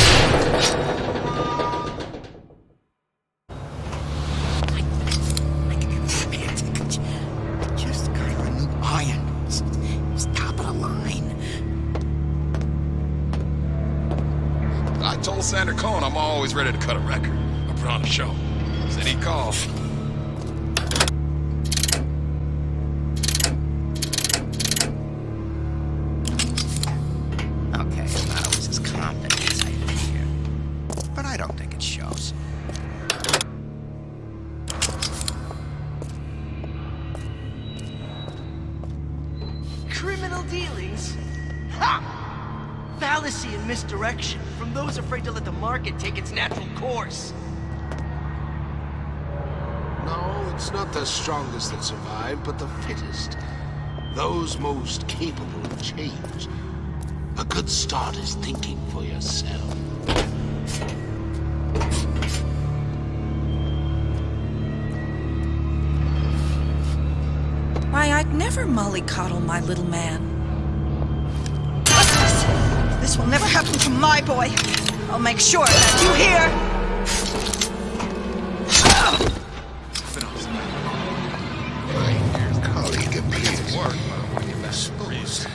Just got her a new iron. It's top of the line. I told Sander Cohen I'm always ready to cut a record or put on a show. Said he'd call. Okay, I was as confident as I appear. But I don't think it shows. Criminal dealings? Ha! Fallacy and misdirection from those afraid to let the market take its natural course. No, it's not the strongest that survive, but the fittest. Those most capable of change. A good start is thinking for yourself. Why, I'd never mollycoddle my little man. This will never happen to my boy. I'll make sure that you hear. My colleague appears indisposed.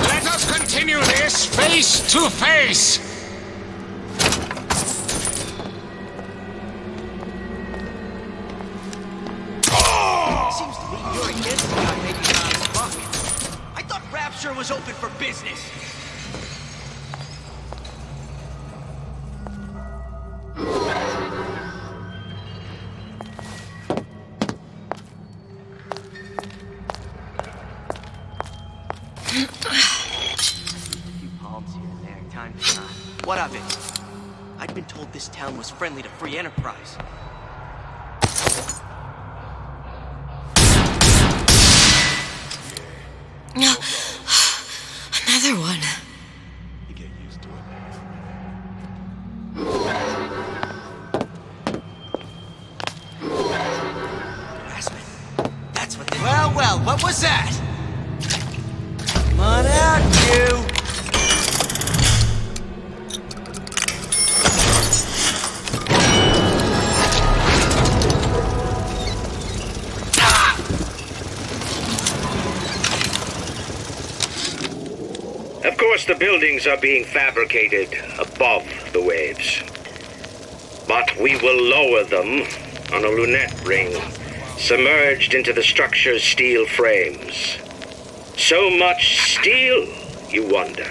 Let us continue this face to face. Seems to me you're against the guy making out his buck. I thought Rapture was open business. What of it? I'd been told this town was friendly to free enterprise. Another one. You get used to Harassment. That's what they... Well, what was that? Come on out, you! Of course, the buildings are being fabricated above the waves. But we will lower them on a lunette ring, submerged into the structure's steel frames. So much steel, you wonder.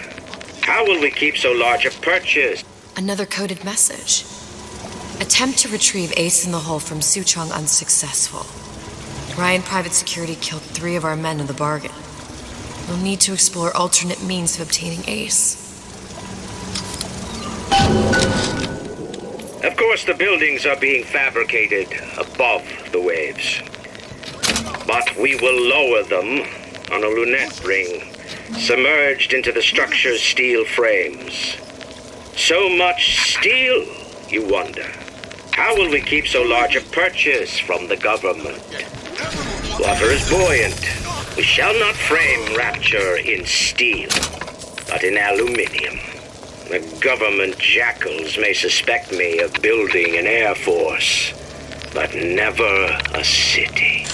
How will we keep so large a purchase? Another coded message. Attempt to retrieve Ace in the Hole from Suchong unsuccessful. Ryan Private Security killed 3 of our men in the bargain. We'll need to explore alternate means of obtaining Ace. Of course, the buildings are being fabricated above the waves. But we will lower them on a lunette ring, submerged into the structure's steel frames. So much steel, you wonder. How will we keep so large a purchase from the government? Water is buoyant. We shall not frame rapture in steel, but in aluminium. The government jackals may suspect me of building an air force, but never a city.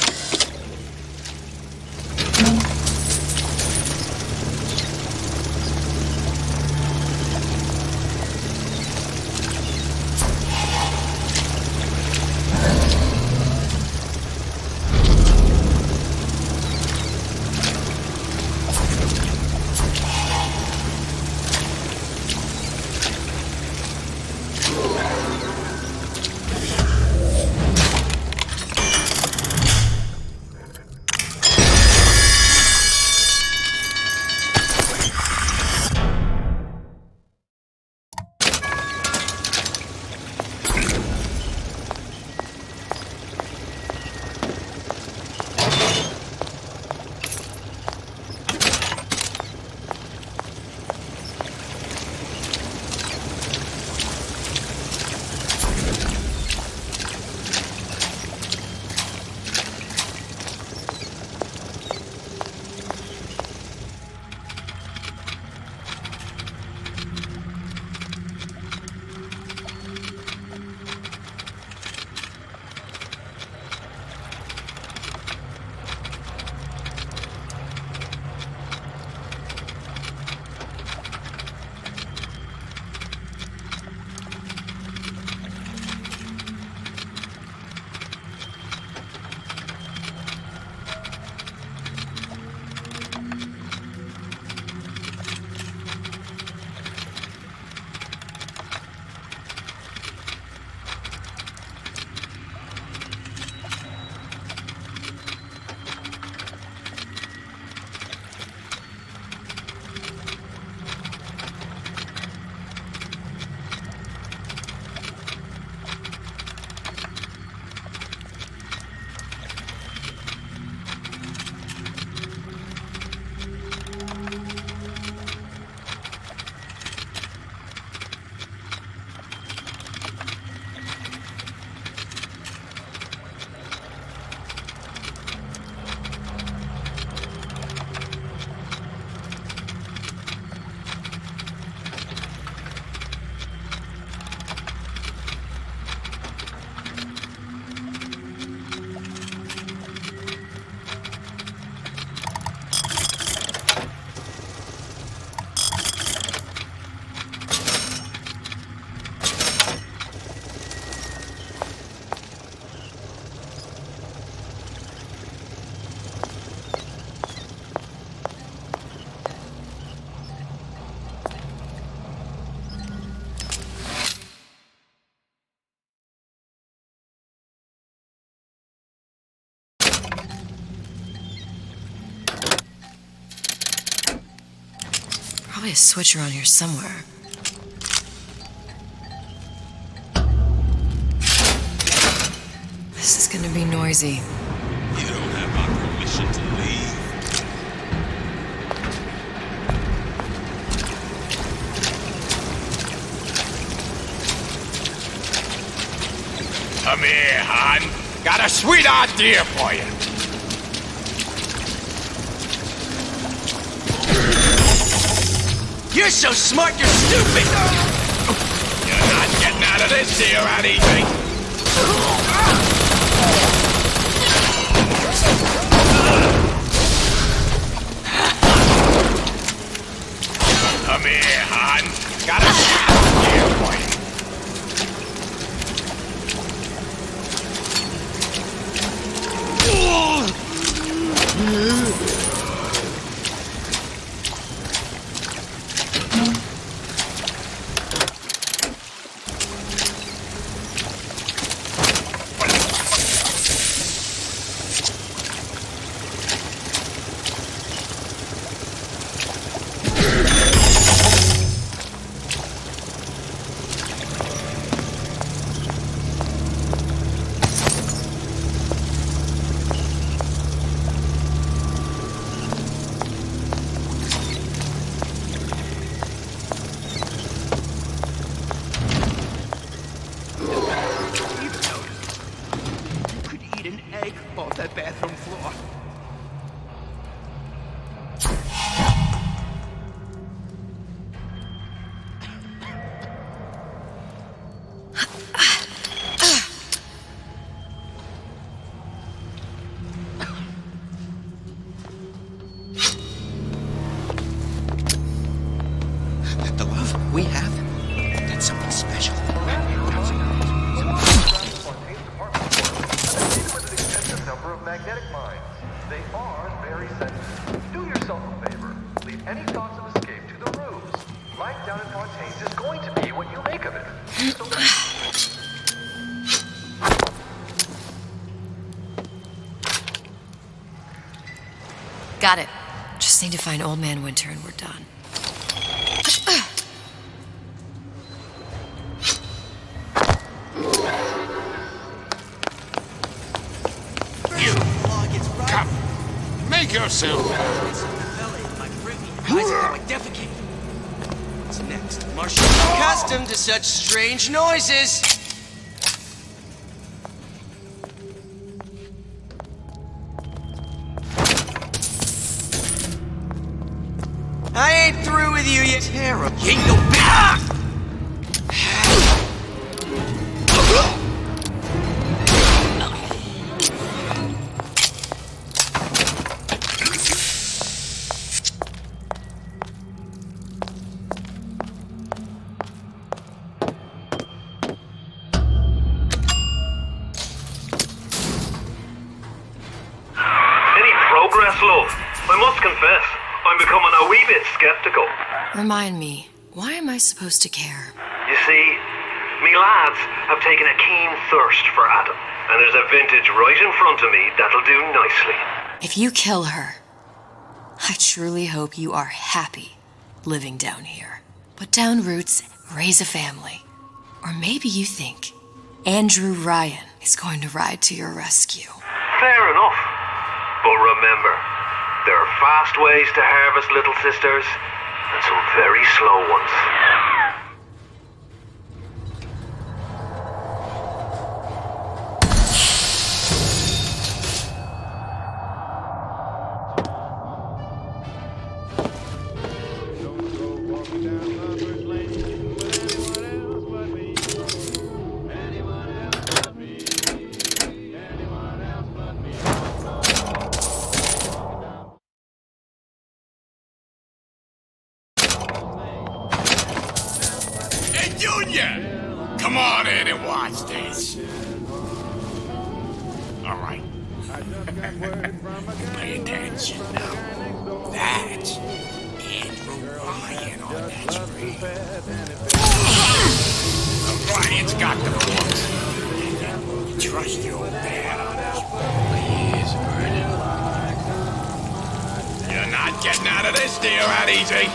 probably a switch around here somewhere. This is gonna be noisy. You don't have my permission to leave. Come here, hon. Got a sweet idea for you. You're so smart, you're stupid! You're not getting out of this here, out easy. Come here, hon. Got a sweet idea for you. We have? That's something special. Number of magnetic mines. They are very sensitive. Do yourself a favor. Leave any thoughts of escape to the roofs. Life down in Fontaines is going to be what you make of it. Got it. Just need to find Old Man Winter and we're done. Make yourself. What's next? Martians are accustomed to such strange noises. I ain't through with you yet. Terrible. You ain't no bad. I must confess, I'm becoming a wee bit skeptical. Remind me, why am I supposed to care? You see, me lads have taken a keen thirst for Adam, and there's a vintage right in front of me that'll do nicely. If you kill her, I truly hope you are happy living down here. Put down roots, raise a family. Or maybe you think Andrew Ryan is going to ride to your rescue. Fair enough. But remember, there are fast ways to harvest little sisters, and some very slow ones. Come on in and watch this. All right. Pay attention now. That's Andrew Ryan on that screen. Ryan's got the books. Trust your dad on this. He is burning. You're not getting out of this deal that easy.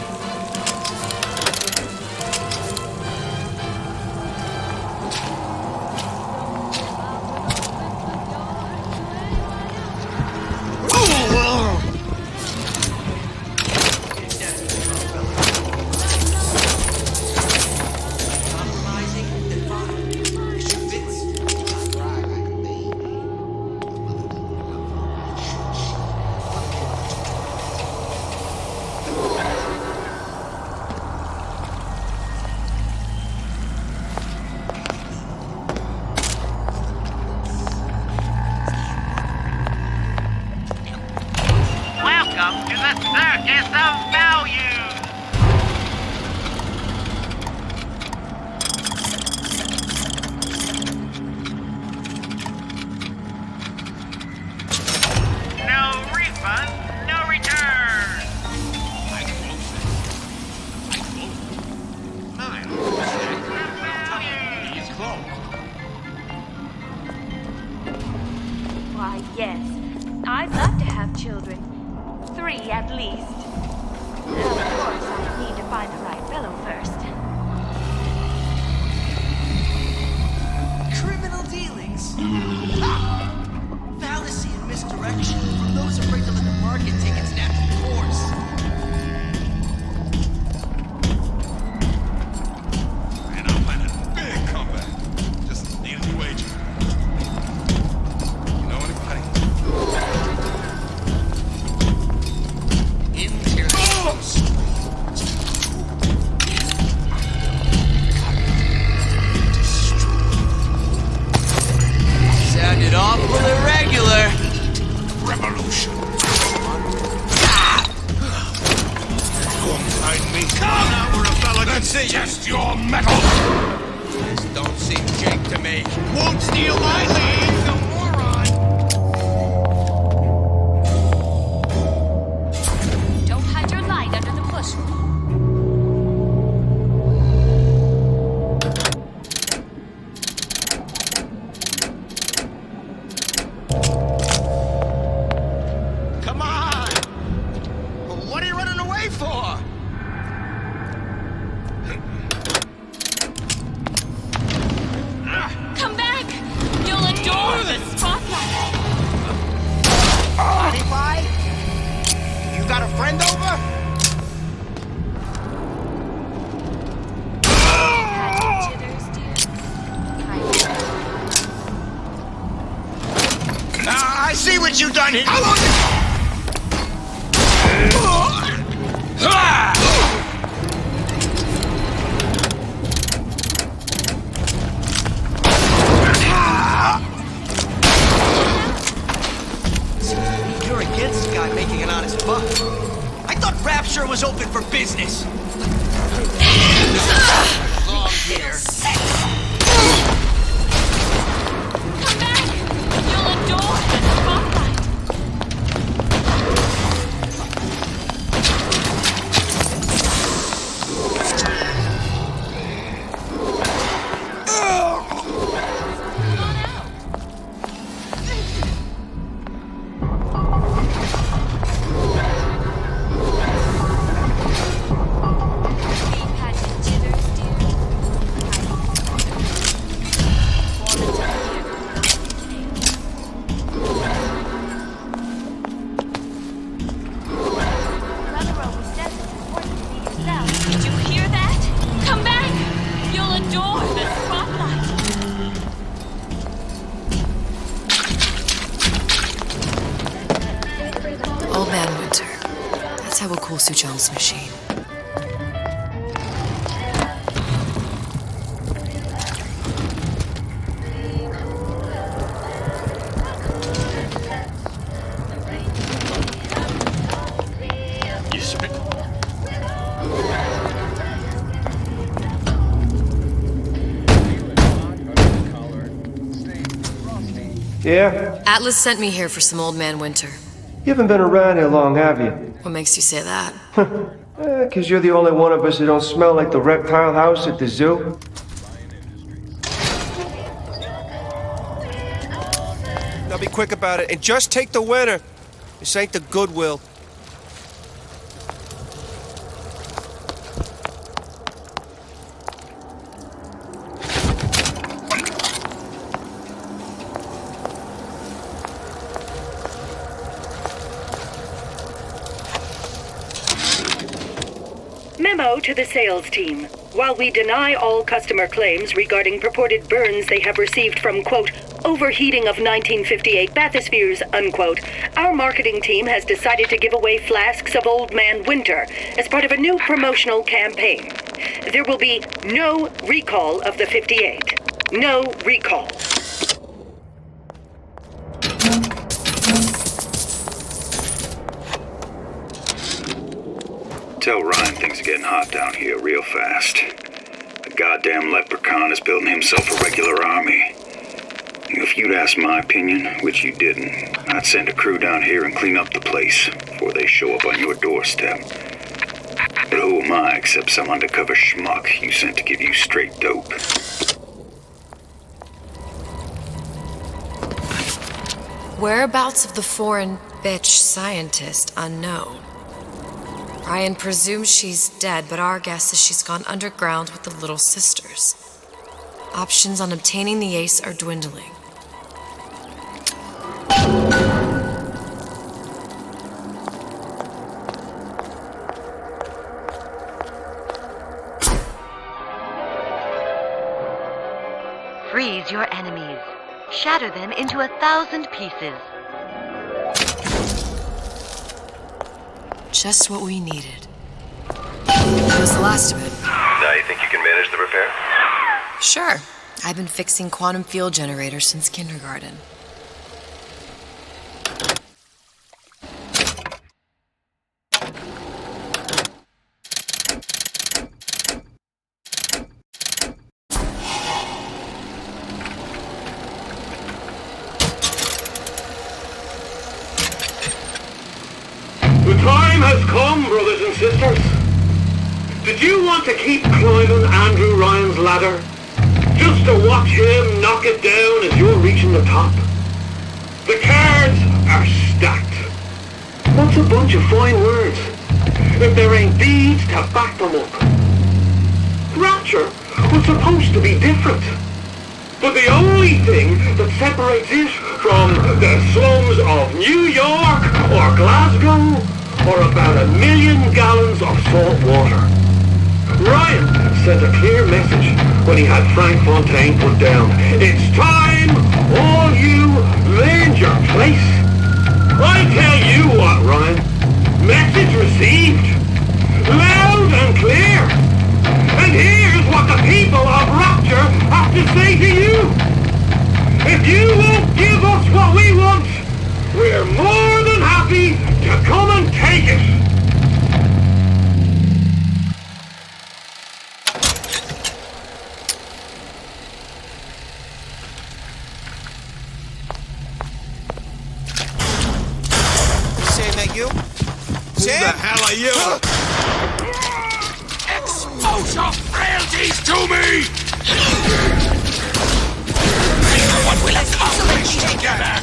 some value. No refund, no return. Why, yes. I'd love to have children. 3 at least. Of course, I need to find the right fellow first. Criminal dealings? Ha! Fallacy and misdirection from those afraid to let the market take its natural course. And I'm planning a big comeback. Just need a new agent. You know anybody? Sounded awful irregular. Revolution. Behind me. Come now, we're a fella. Let's see. Test your metal. This don't seem Jake to me. Won't steal my lead, the moron. Don't hide your light under the bushel. Come on! What are you running away for? Come back! You'll adore the spotlight. Honey pie? You got a friend over? Jitters, dear. I see what you done here. You're against the guy making an honest buck. I thought Rapture was open for business. Long here. Come back! You'll adore the spotlight. Did you hear that? Come back! You'll adore the spotlight. Old Man Winter. That's how we'll call Suchong's machine. Yeah? Atlas sent me here for some Old Man Winter. You haven't been around here long, have you? What makes you say that? 'Cause you're the only one of us who don't smell like the reptile house at the zoo. Now be quick about it and just take the winner. This ain't the Goodwill. Memo to the sales team. While we deny all customer claims regarding purported burns they have received from, quote, overheating of 1958 bathyspheres, unquote, our marketing team has decided to give away flasks of Old Man Winter as part of a new promotional campaign. There will be no recall of the 58. No recall. tell Ryan things are getting hot down here real fast. The goddamn leprechaun is building himself a regular army. If you'd asked my opinion, which you didn't, I'd send a crew down here and clean up the place before they show up on your doorstep. But who am I except some undercover schmuck you sent to give you straight dope? Whereabouts of the foreign bitch scientist unknown. Ryan presumes she's dead, but our guess is she's gone underground with the Little Sisters. Options on obtaining the ace are dwindling. Freeze your enemies. Shatter them into 1,000 pieces. Just what we needed. That was the last of it. Now you think you can manage the repair? Sure. I've been fixing quantum field generators since kindergarten. The time has come, brothers and sisters. Did you want to keep climbing Andrew Ryan's ladder? Just to watch him knock it down as you're reaching the top? The cards are stacked. What's a bunch of fine words if there ain't deeds to back them up? Rapture was supposed to be different. But the only thing that separates it from the slums of New York or Glasgow or about 1 million gallons of salt water. Ryan sent a clear message when he had Frank Fontaine put down. It's time all you learned your place. I tell you what, Ryan. Message received. Loud and clear. And here's what the people of Rapture have to say to you. If you won't give us what we want, we're more than happy to come and take it. You? Who the hell are you? Expose your frailties to me! Everyone will accomplish together!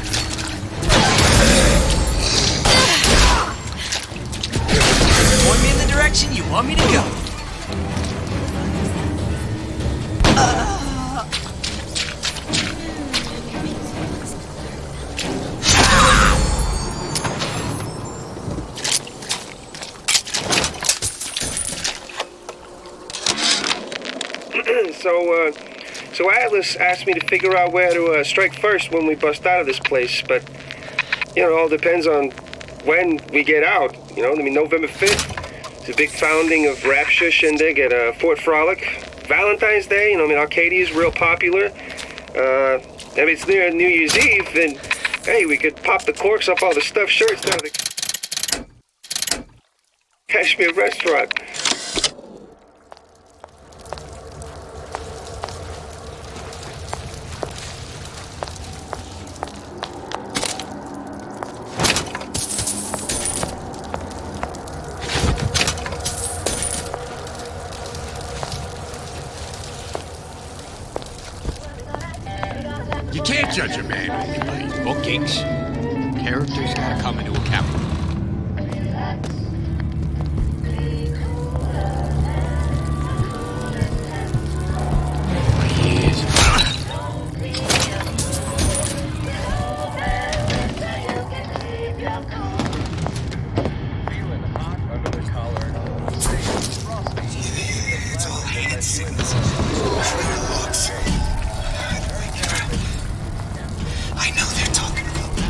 Point me in the direction you want me to go. So Atlas asked me to figure out where to strike first when we bust out of this place, but, it all depends on when we get out, November 5th, it's a big founding of Rapture Shindig at Fort Frolic. Valentine's Day, Arcadia's real popular. If it's near New Year's Eve, then, hey, we could pop the corks off all the stuffed shirts down at the Kashmir restaurant. You can't judge a man only by his bookings. Characters gotta come into account. It's all hand signals. I know they're talking about me.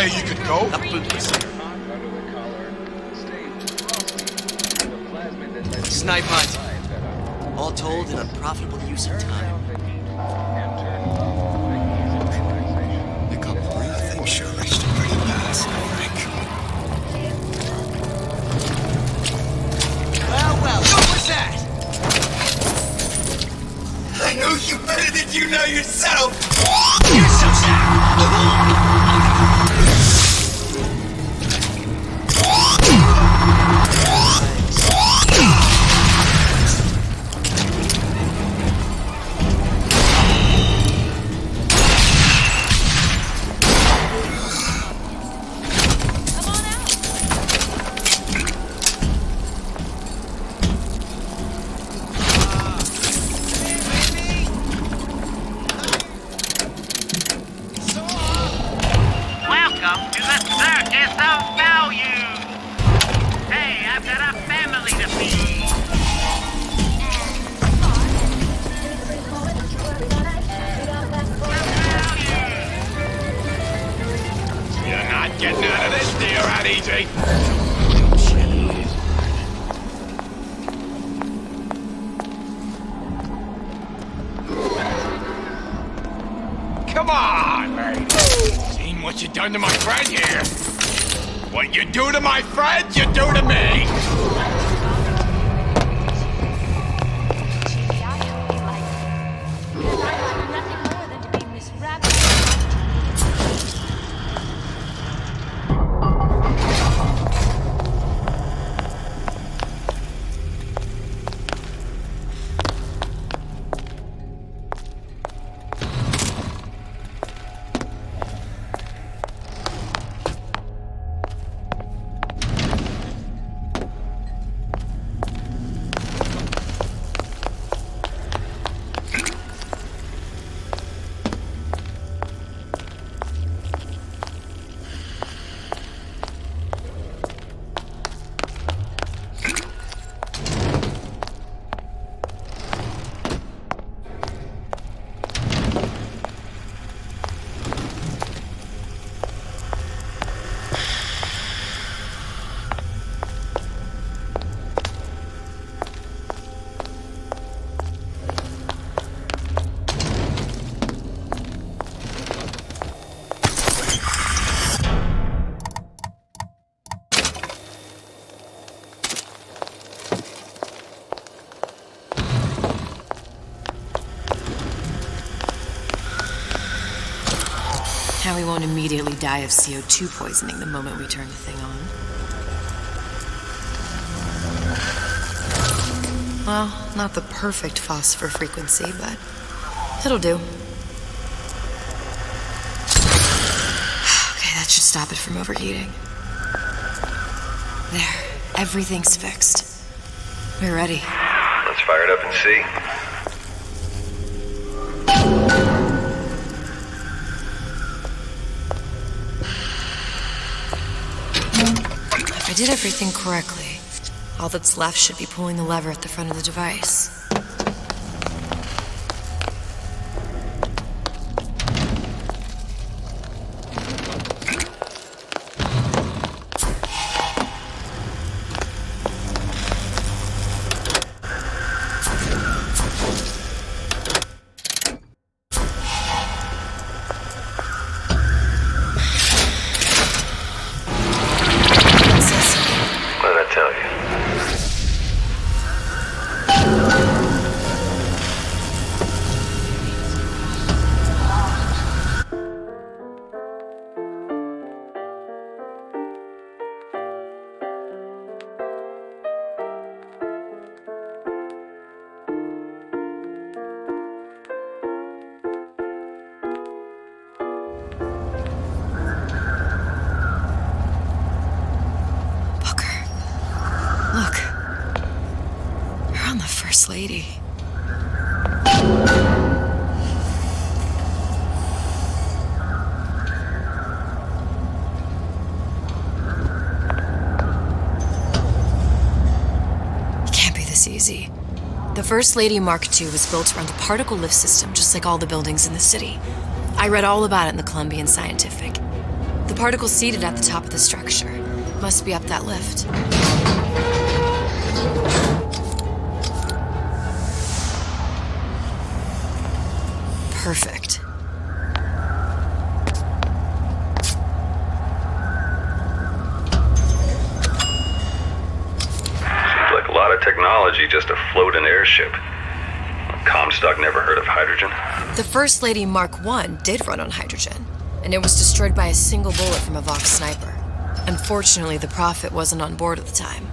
way you could go. Snipe hunt. All told, an unprofitable use of time. Pick up three things sure reached a pretty pass, Frank. Well, what was that? I know you better than you know yourself. You're so sad. Welcome to the circus of value. Hey, I've got a family to feed. You're not getting out of this deal that easy. Come on, mate. Seen what you done to my friend here. What you do to my friend, you do to me. Now we won't immediately die of CO2 poisoning the moment we turn the thing on. Well, not the perfect phosphor frequency, but it'll do. Okay, that should stop it from overheating. There, everything's fixed. We're ready. Let's fire it up and see. If I did everything correctly, all that's left should be pulling the lever at the front of the device. What did I tell you? Look. You're on the First Lady. It can't be this easy. The First Lady Mark II was built around a particle lift system just like all the buildings in the city. I read all about it in the Columbian Scientific. The particle's seated at the top of the structure. Must be up that lift. Perfect. Seems like a lot of technology just to float an airship. Comstock never heard of hydrogen? The First Lady Mark I did run on hydrogen, and it was destroyed by a single bullet from a Vox sniper. Unfortunately, the Prophet wasn't on board at the time.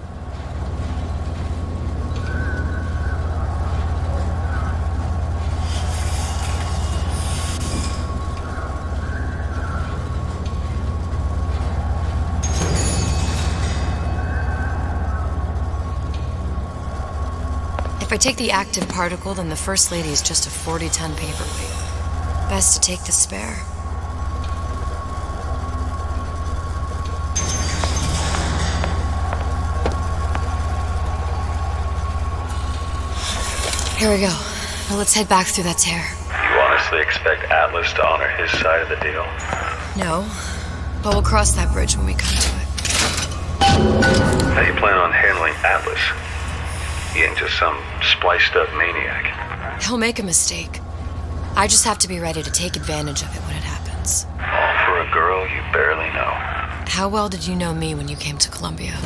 If I take the active particle, then the First Lady is just a 40-ton paperweight. Best to take the spare. Here we go. Now let's head back through that tear. You honestly expect Atlas to honor his side of the deal? No, but we'll cross that bridge when we come to it. How do you plan on handling Atlas? He ain't just some spliced-up maniac. He'll make a mistake. I just have to be ready to take advantage of it when it happens. All for a girl you barely know. How well did you know me when you came to Columbia?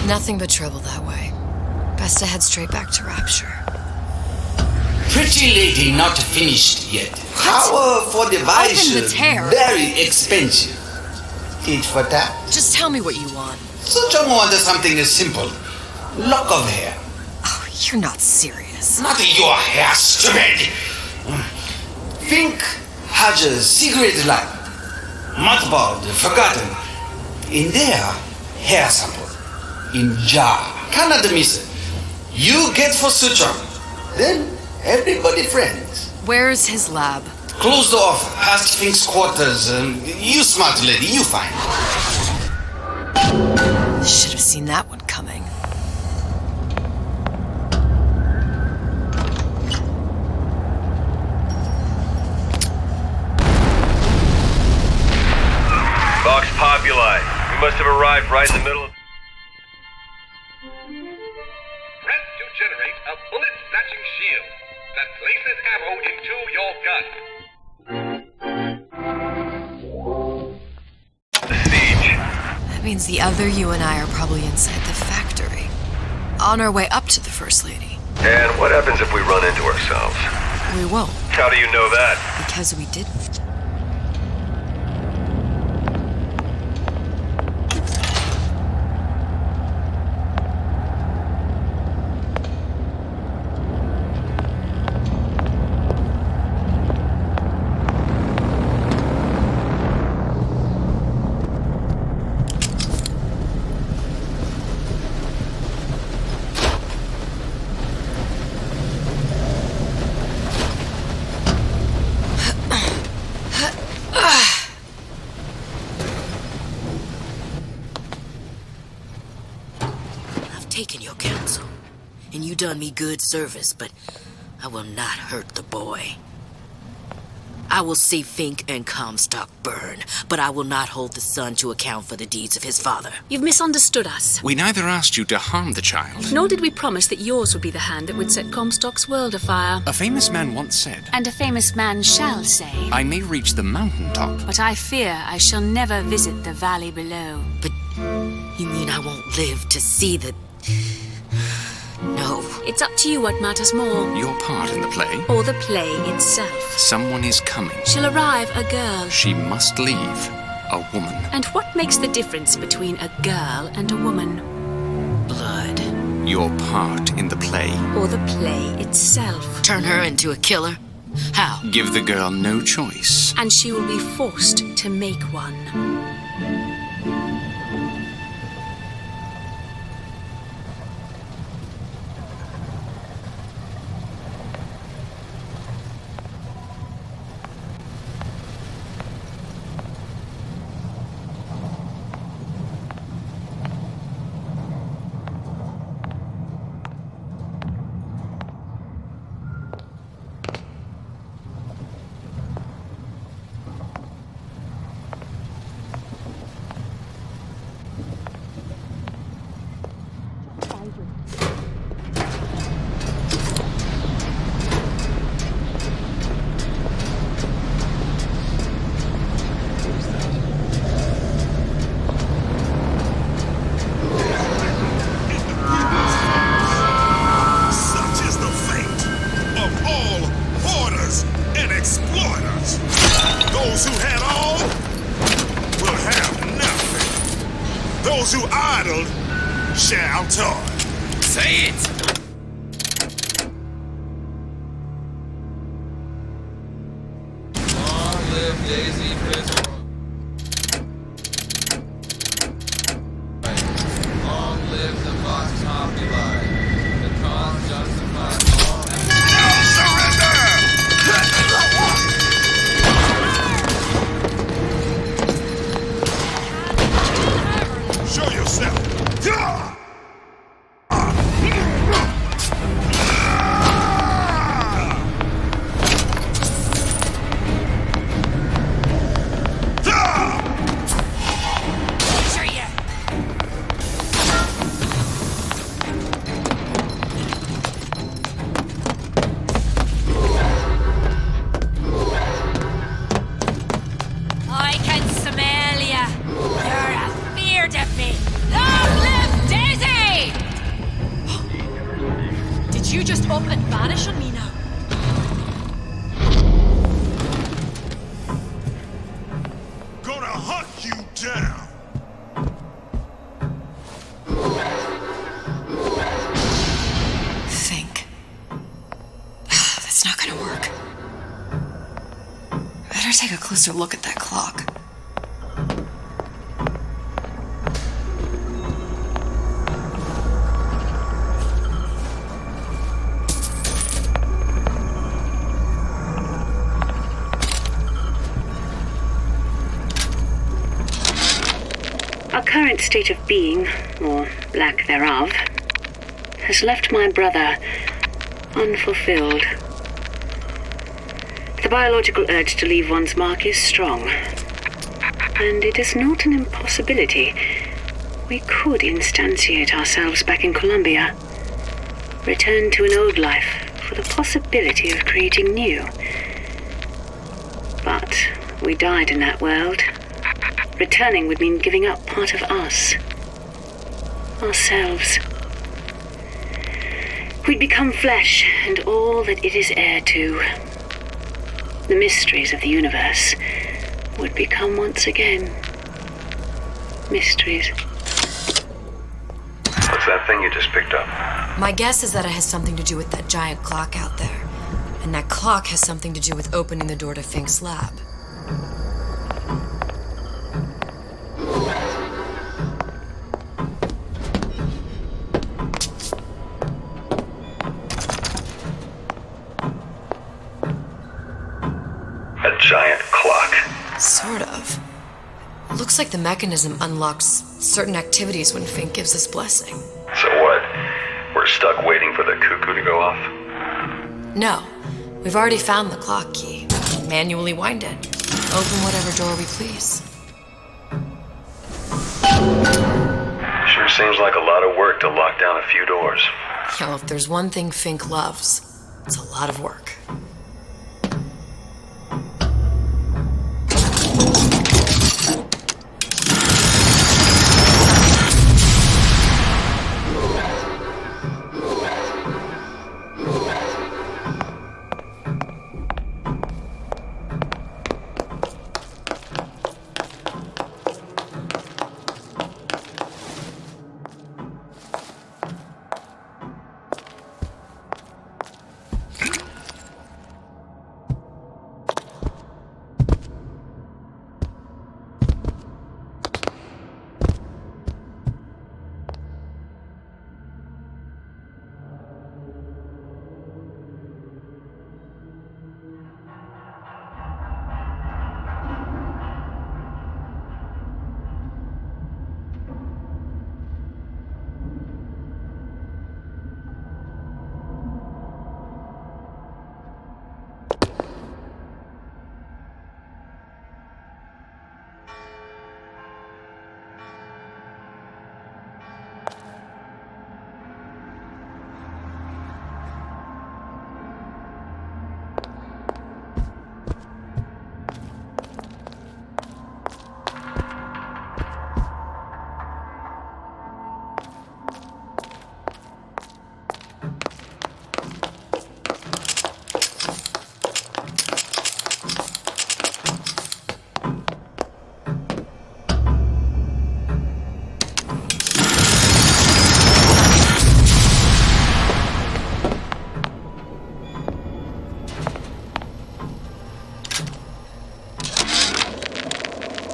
Nothing but trouble that way. Best to head straight back to Rapture. Pretty lady not finished yet. Powerful devices. Open the tear. Very expensive. Eat for that. Just tell me what you want. Such a wonder something is simple. Lock of hair. Oh, you're not serious. Not your hair, stupid. Think has a secret life. Mothballed, forgotten. In there, hair sample. In jar. Cannot miss it. You get for Suchong. Then everybody friends. Where's his lab? Closed off, past Fink's quarters. You smart lady, you find. Should have seen that one coming. Vox Populi. We must have arrived right in the middle of... Press to generate a bullet-snatching shield that places ammo into your gun. The siege. That means the other you and I are probably inside the factory. On our way up to the First Lady. And what happens if we run into ourselves? We won't. How do you know that? Because we didn't. Taken your counsel, and you done me good service, but I will not hurt the boy. I will see Fink and Comstock burn, but I will not hold the son to account for the deeds of his father. You've misunderstood us. We neither asked you to harm the child, Nor did we promise that yours would be the hand that would set Comstock's world afire. A famous man once said, And a famous man shall say, I may reach the mountaintop, but I fear I shall never visit the valley below. But you mean I won't live to see the... No. It's up to you what matters more. Your part in the play. Or the play itself. Someone is coming. She'll arrive a girl. She must leave a woman. And what makes the difference between a girl and a woman? Blood. Your part in the play. Or the play itself. Turn her into a killer? How? Give the girl no choice. And she will be forced to make one. Those who had all will have nothing. Those who idled shall toil. Say it! Long live Daisy Fitzroy. Long live the Vox Populi. The cause justifies all. No surrender! Show yourself! I can smell ya. You're afeard of me. Long live Daisy! Did you just up and vanish on me now? Gonna hunt you down! Think. That's not gonna work. Better take a closer look at that clock. Our current state of being, or lack thereof, has left my brother unfulfilled. The biological urge to leave one's mark is strong, and it is not an impossibility. We could instantiate ourselves back in Columbia, return to an old life for the possibility of creating new. But we died in that world. Returning would mean giving up part of us. Ourselves. We'd become flesh and all that it is heir to. The mysteries of the universe would become once again mysteries. What's that thing you just picked up? My guess is that it has something to do with that giant clock out there. And that clock has something to do with opening the door to Fink's lab. A giant clock. Sort of. Looks like the mechanism unlocks certain activities when Fink gives his blessing. So what? We're stuck waiting for the cuckoo to go off? No. We've already found the clock key. Manually wind it. Open whatever door we please. Sure seems like a lot of work to lock down a few doors. Yo, if there's one thing Fink loves, it's a lot of work.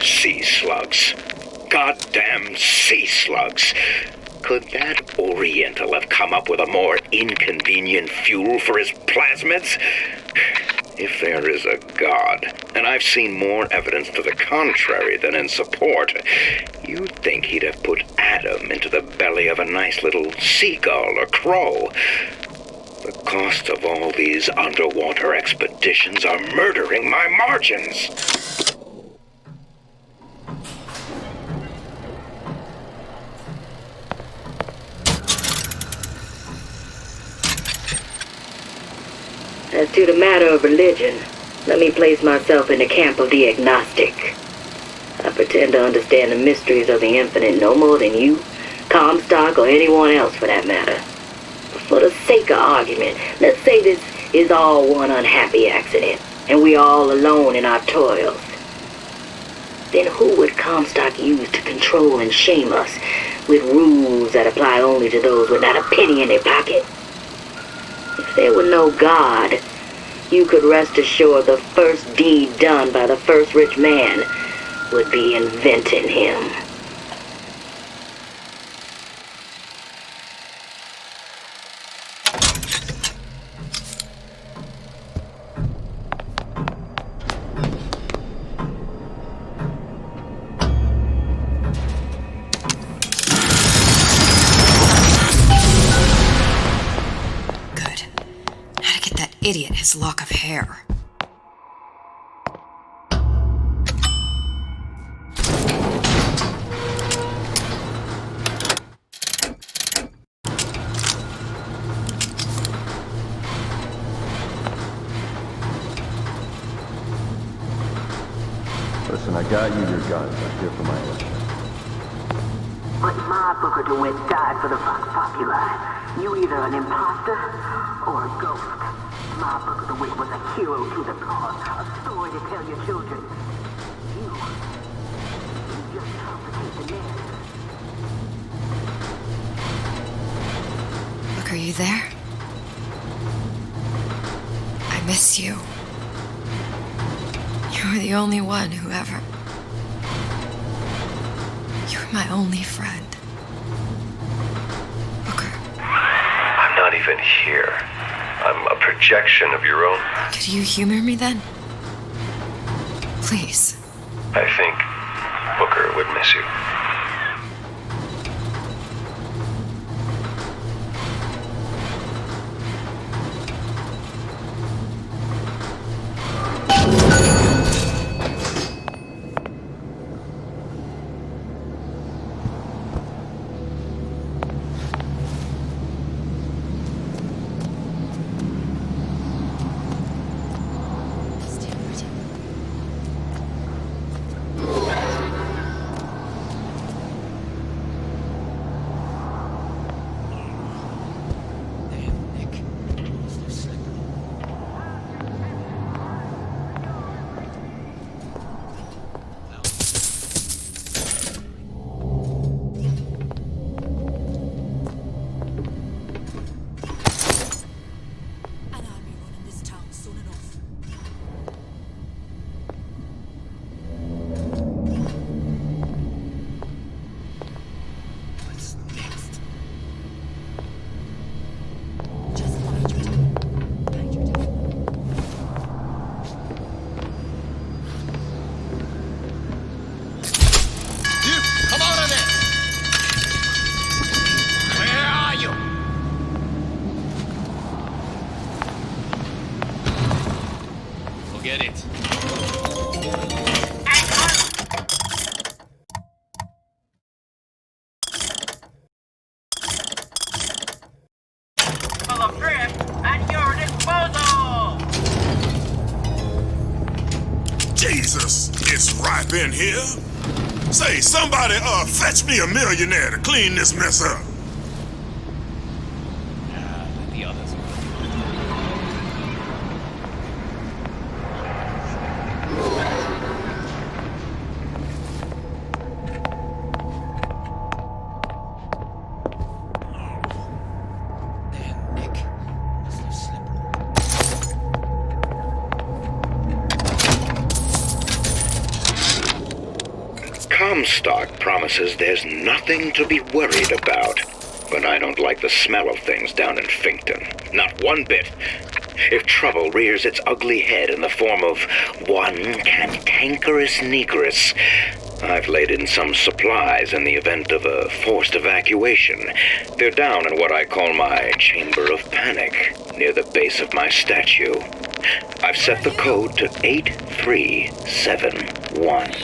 sea slugs. Goddamn sea slugs. Could that Oriental have come up with a more inconvenient fuel for his plasmids? If there is a God, and I've seen more evidence to the contrary than in support, you'd think he'd have put Adam into the belly of a nice little seagull or crow. The cost of all these underwater expeditions are murdering my margins. As to the matter of religion, let me place myself in the camp of the agnostic. I pretend to understand the mysteries of the infinite no more than you, Comstock, or anyone else for that matter. But for the sake of argument, let's say this is all one unhappy accident, and we're all alone in our toils. Then who would Comstock use to control and shame us with rules that apply only to those with not a penny in their pocket? If there were no God, you could rest assured the first deed done by the first rich man would be inventing him. Idiot his lock of hair. Listen, I got you your guns. I'm here for my listeners. But my Booker DeWitt died for the Vox Populi. You either an imposter or a ghost. My Booker DeWitt was a hero to the cause, a story to tell your children. You just complicate the narrative. Look, are you there? I miss you. You were the only one who ever... You were my only friend. Booker. I'm not even here. I'm a projection of your own. Could you humor me then? Please. I think Booker would miss you. Get it. Full of drift at your disposal. Jesus, it's ripe in here. Say, somebody, fetch me a millionaire to clean this mess up. Let the others. Comstock promises there's nothing to be worried about. But I don't like the smell of things down in Finkton. Not one bit. If trouble rears its ugly head in the form of one cantankerous negress, I've laid in some supplies in the event of a forced evacuation. They're down in what I call my chamber of panic, near the base of my statue. I've set the code to 8371.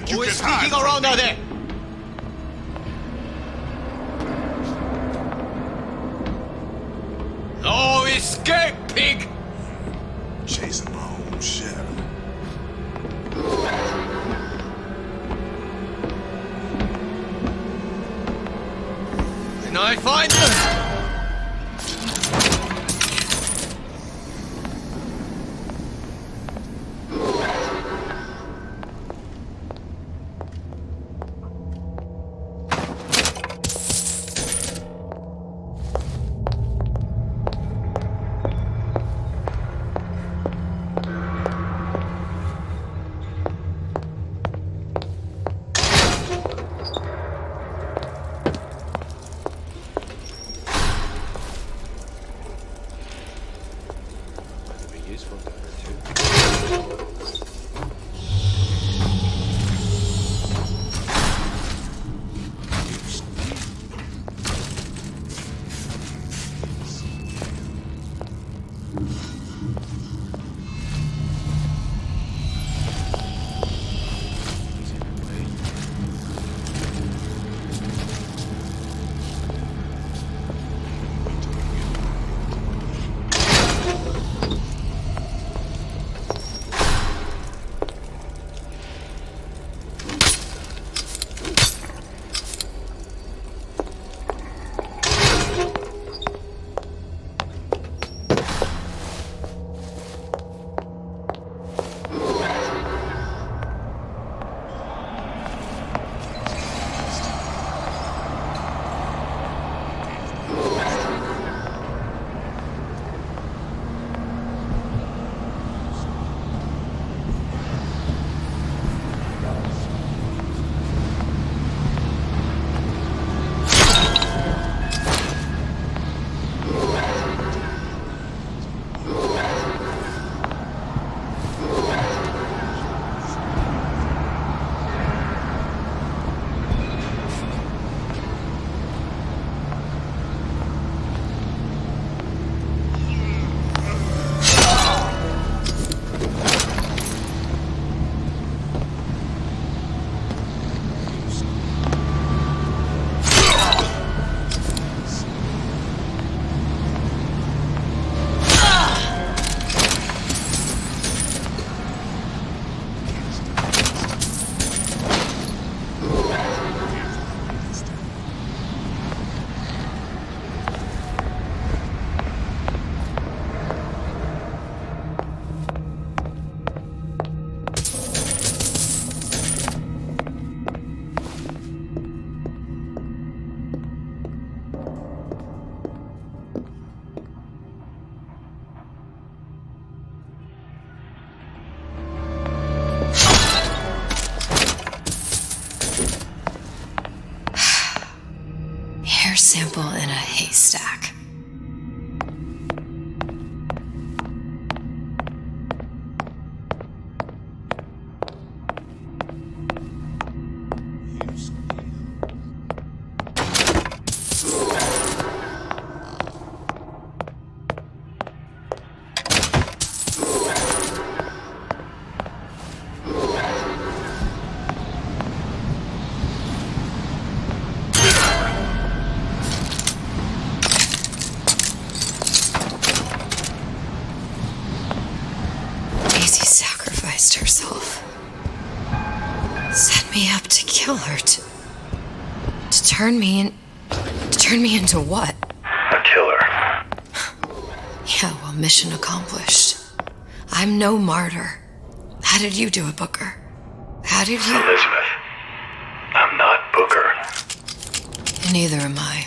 Who is sneaking around out there? No escape, pig! Chasing my own shadow. Can I find them? Sample in a haystack. She sacrificed herself. Set me up to kill her, to turn me into what? A killer. Yeah, well, mission accomplished. I'm no martyr. How did you do it, Booker? How did you... Elizabeth, I'm not Booker. And neither am I.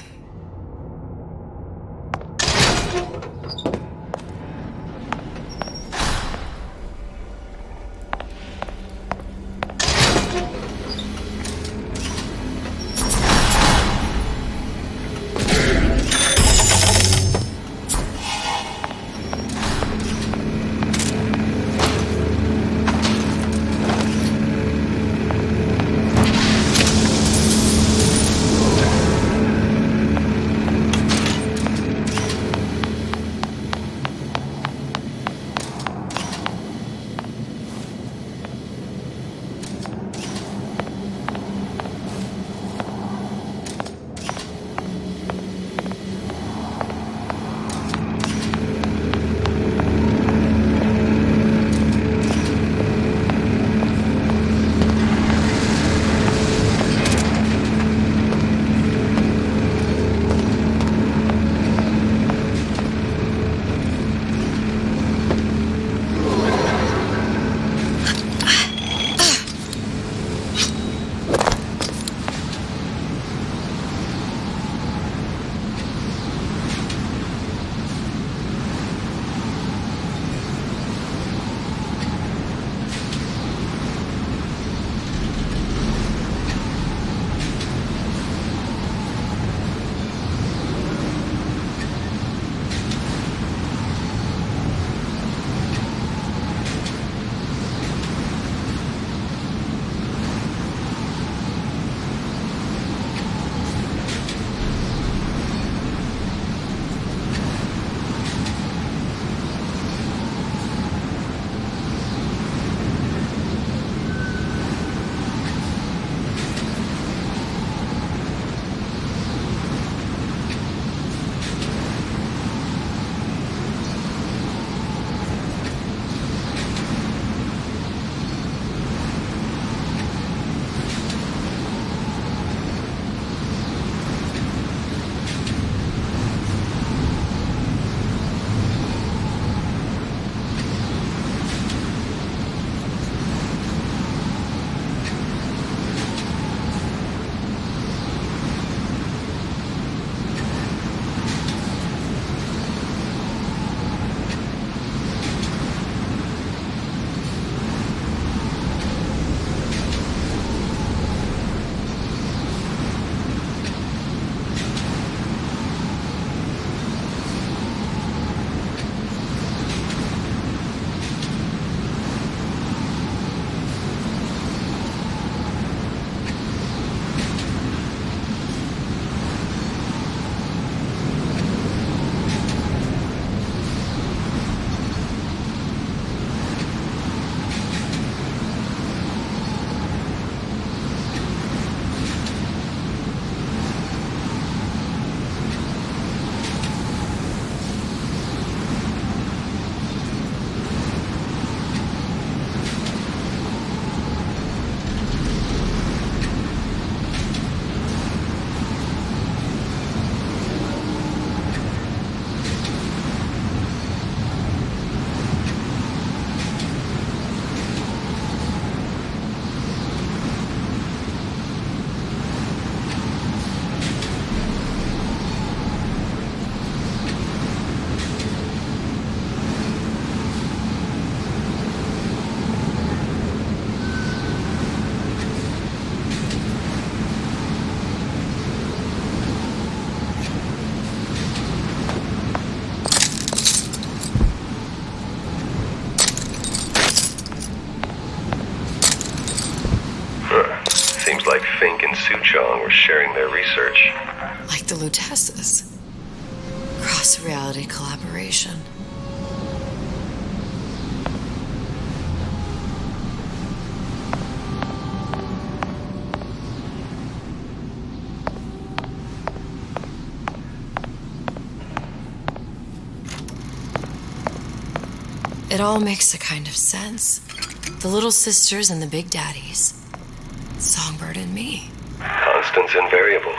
Seems like Fink and Suchong were sharing their research. Like the Lutesses. Cross-reality collaboration. It It all makes a kind of sense. The little sisters and the big daddies. Songbird and me. Constants and variables.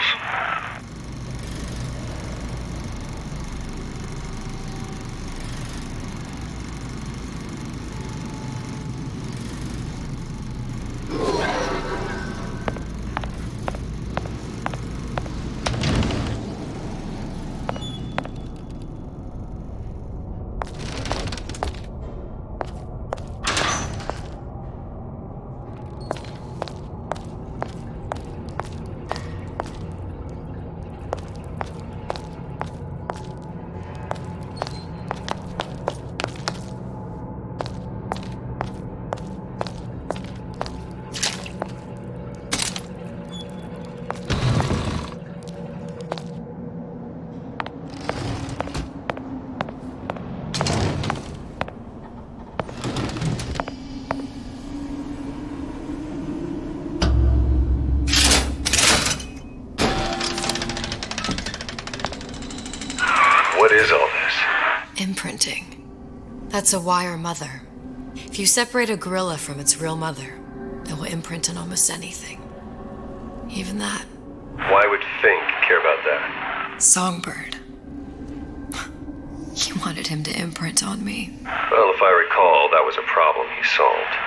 What is all this? Imprinting. That's a wire mother. If you separate a gorilla from its real mother, it will imprint on almost anything. Even that. Why would Fink care about that? Songbird. He wanted him to imprint on me. Well, if I recall, that was a problem he solved.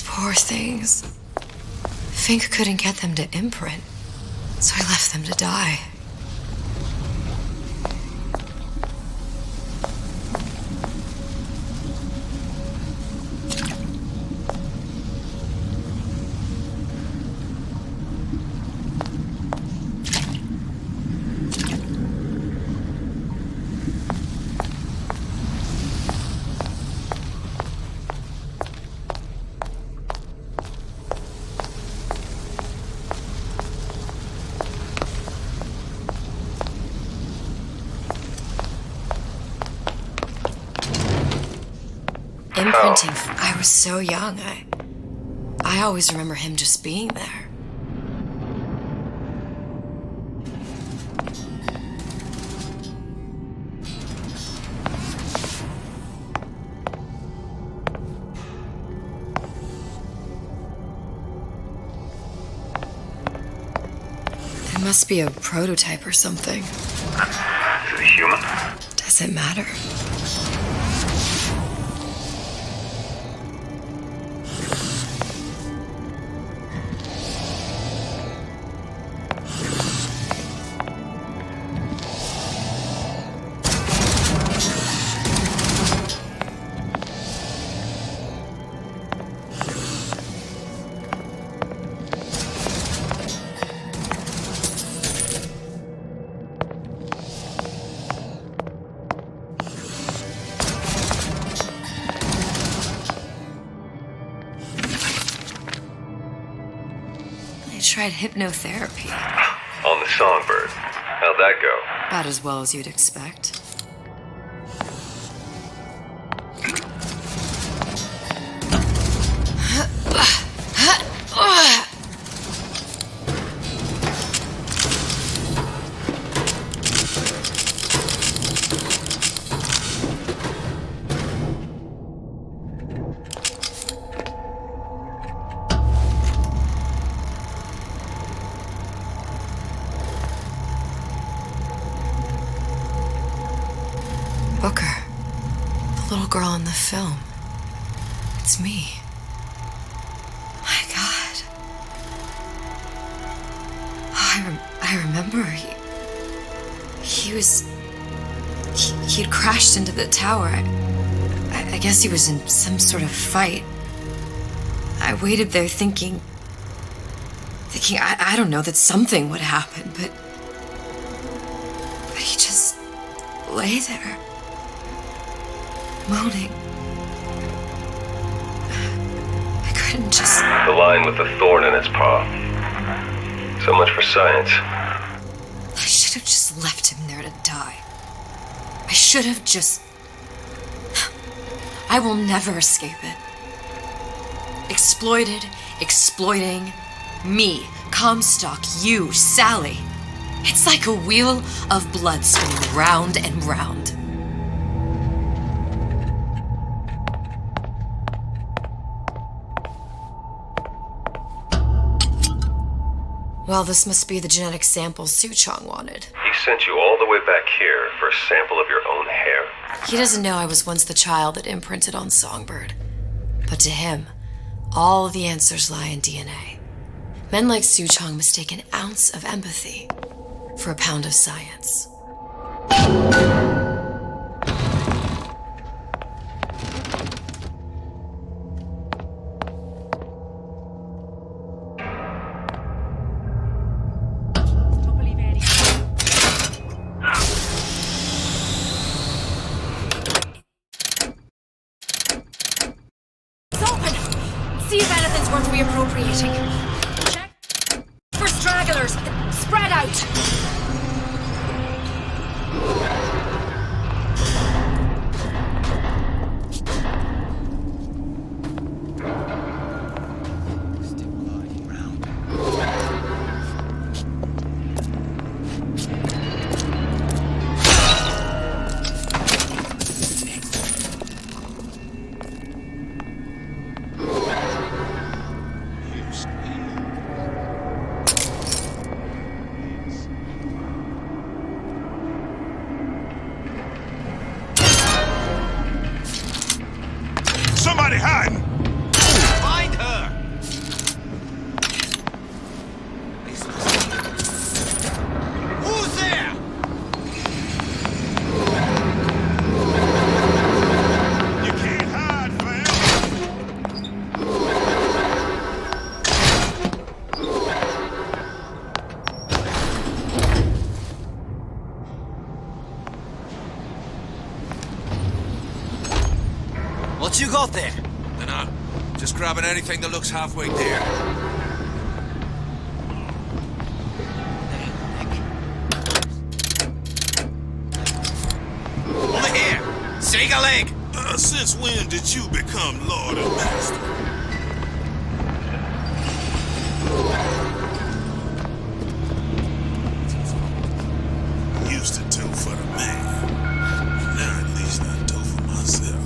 Poor things. Fink couldn't get them to imprint, so I left them to die. Imprinting. I was so young. I always remember him just being there. It must be a prototype or something. Is it a human? Does it matter? Tried hypnotherapy. On the Songbird. How'd that go? About as well as you'd expect. the film. It's me. My God. Oh, I remember. He'd crashed into the tower. I guess he was in some sort of fight. I waited there thinking I don't know, that something would happen, but he just lay there, moaning. I couldn't just... The lion with the thorn in its paw. So much for science. I should have just left him there to die. I should have just... I will never escape it. Exploited, exploiting, me, Comstock, you, Sally. It's like a wheel of blood spinning round and round. Well, this must be the genetic sample Suchong wanted. He sent you all the way back here for a sample of your own hair? He doesn't know I was once the child that imprinted on Songbird. But to him, all the answers lie in DNA. Men like Suchong mistake an ounce of empathy for a pound of science. See if anything's worth reappropriating. Check for stragglers. Spread out. Somebody hiding! Find her! Who's there? You can't hide, fam! What you got there? Dunno. Just grabbing anything that looks halfway there. Over here! Shake a leg! Since when did you become Lord and Master? Used to do for the man. Now at least I do for myself.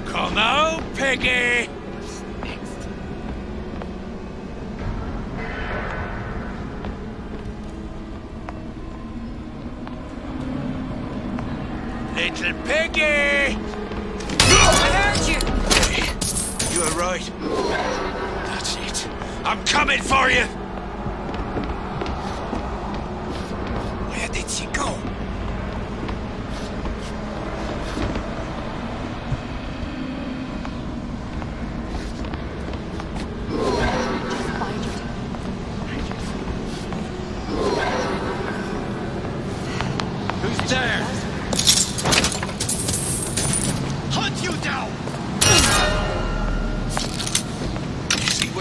Come out, Peggy! Little Peggy! I heard you! You were right. That's it. I'm coming for you! Where did she go? Who's there?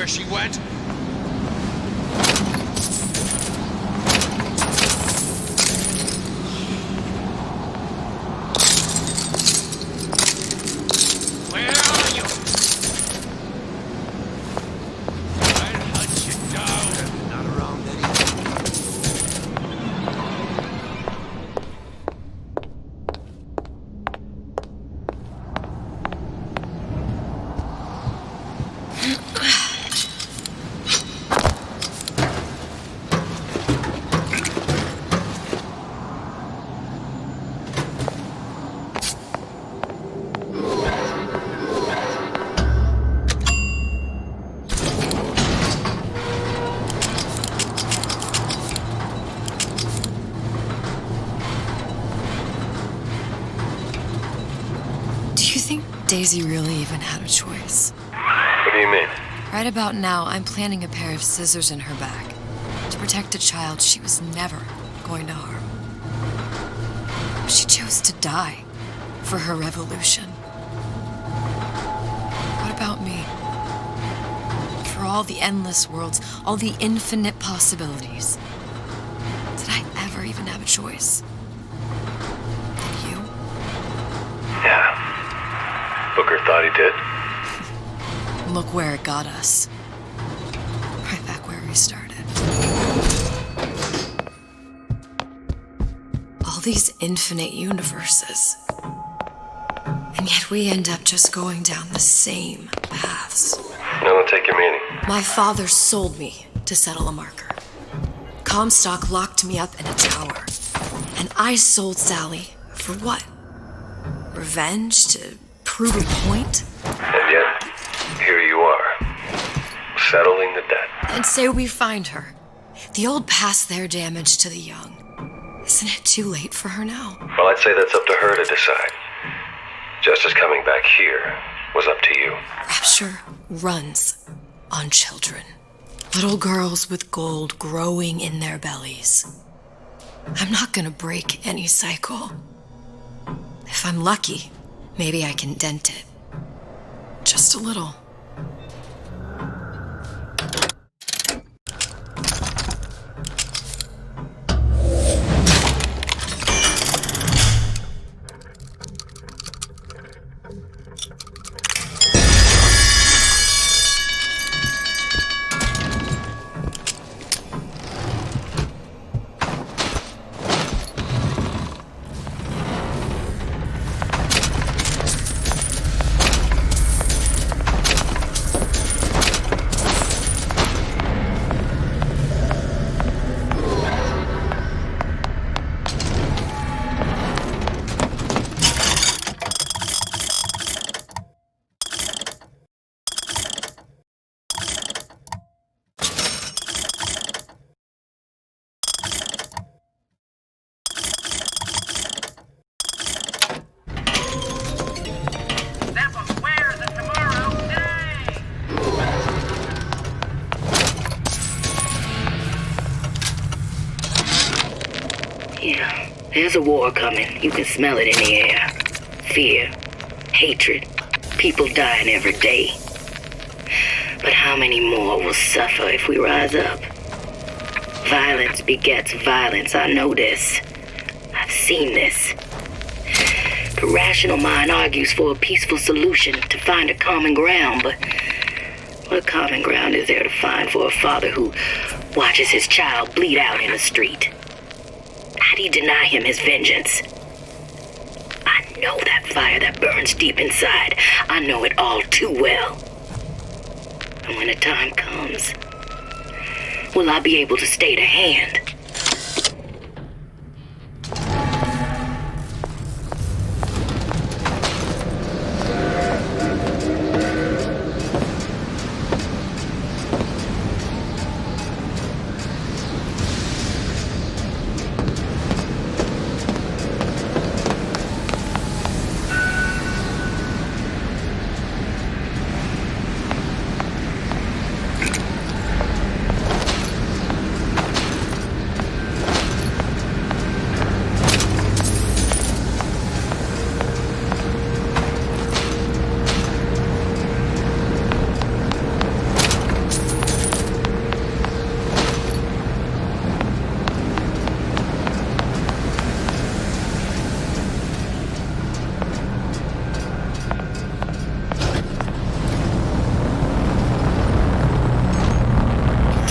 where she went? Where are you? I'll hunt you down. Not around anymore. Daisy really even had a choice. What do you mean? Right about now, I'm planting a pair of scissors in her back to protect a child she was never going to harm. She chose to die for her revolution. What about me? For all the endless worlds, all the infinite possibilities. Did I ever even have a choice? Did you? Yeah. Booker thought he did. Look where it got us. Right back where we started. All these infinite universes. And yet we end up just going down the same paths. No, don't take your meaning. My father sold me to settle a marker. Comstock locked me up in a tower. And I sold Sally for what? Revenge? To prove a point? And yet, here you are, settling the debt. And say we find her. The old past their damage to the young. Isn't it too late for her now? Well, I'd say that's up to her to decide. Justice coming back here was up to you. Rapture runs on children. Little girls with gold growing in their bellies. I'm not gonna break any cycle. If I'm lucky, maybe I can dent it. Just a little. Yeah, there's a war coming. You can smell it in the air. Fear, hatred, people dying every day. But how many more will suffer if we rise up? Violence begets violence, I know this. I've seen this. The rational mind argues for a peaceful solution to find a common ground, but what common ground is there to find for a father who watches his child bleed out in the street? How do you deny him his vengeance? I know that fire that burns deep inside. I know it all too well. And when the time comes, will I be able to stay the hand?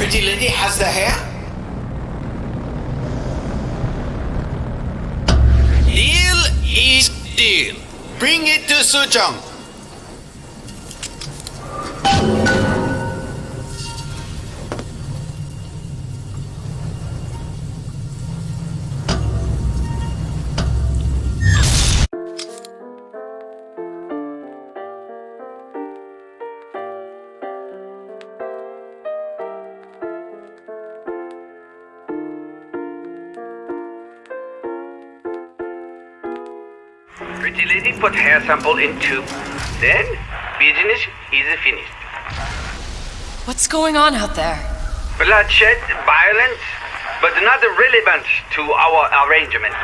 pretty lady has the hair? Deal is deal. Bring it to Suchong. Pretty lady put hair sample in tube. Then, business is finished. What's going on out there? Bloodshed, violence, but not relevant to our arrangement.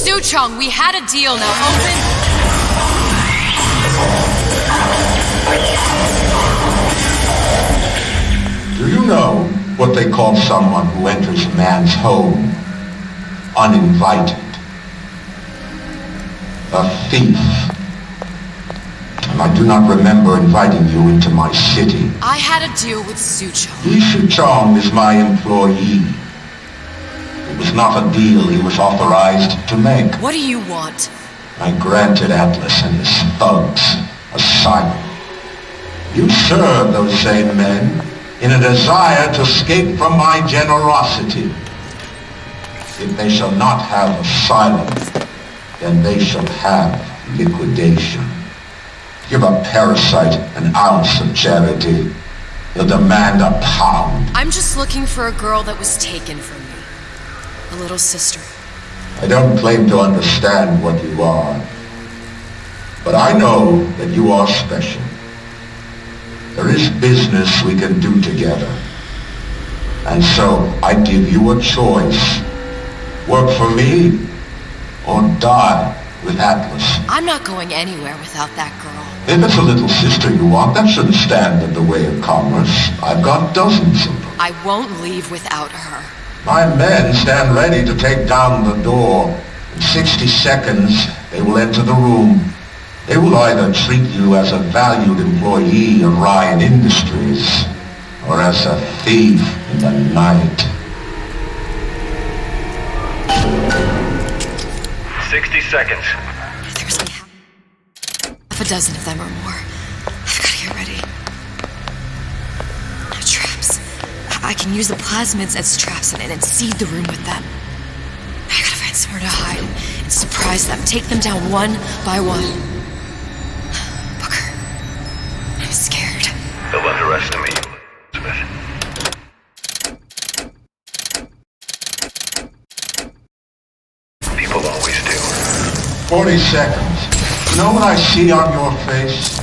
Suchong, we had a deal, now open. Do you know what they call someone who enters a man's home uninvited? A thief. And I do not remember inviting you into my city. I had a deal with Suchong. Suchong is my employee. It was not a deal he was authorized to make. What do you want? I granted Atlas and his thugs asylum. You serve those same men in a desire to escape from my generosity. If they shall not have asylum, then they shall have liquidation. Give a parasite an ounce of charity. He'll demand a pound. I'm just looking for a girl that was taken from me. A little sister. I don't claim to understand what you are, but I know that you are special. There is business we can do together. And so I give you a choice. Work for me or die with Atlas. I'm not going anywhere without that girl. If it's a little sister you want, that shouldn't stand in the way of commerce. I've got dozens of them. I won't leave without her. My men stand ready to take down the door. In 60 seconds, they will enter the room. They will either treat you as a valued employee of Ryan Industries or as a thief in the night. 60 seconds. There's half a dozen of them or more. I've got to get ready. No traps. I can use the plasmids as traps and seed the room with them. I gotta find somewhere to hide and surprise them. Take them down one by one. Booker, I'm scared. They'll underestimate you, Elizabeth. People always do. 40 seconds. You know what I see on your face?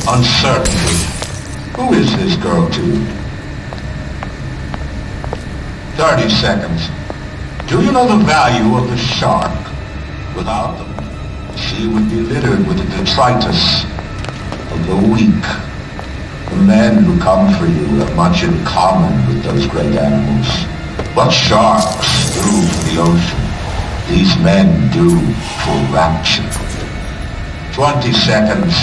Uncertainty. Who is this girl to you? 30 seconds. Do you know the value of the shark? Without them, the sea would be littered with the detritus of the weak. The men who come for you have much in common with those great animals. What sharks do for the ocean, these men do for rapture. 20 seconds.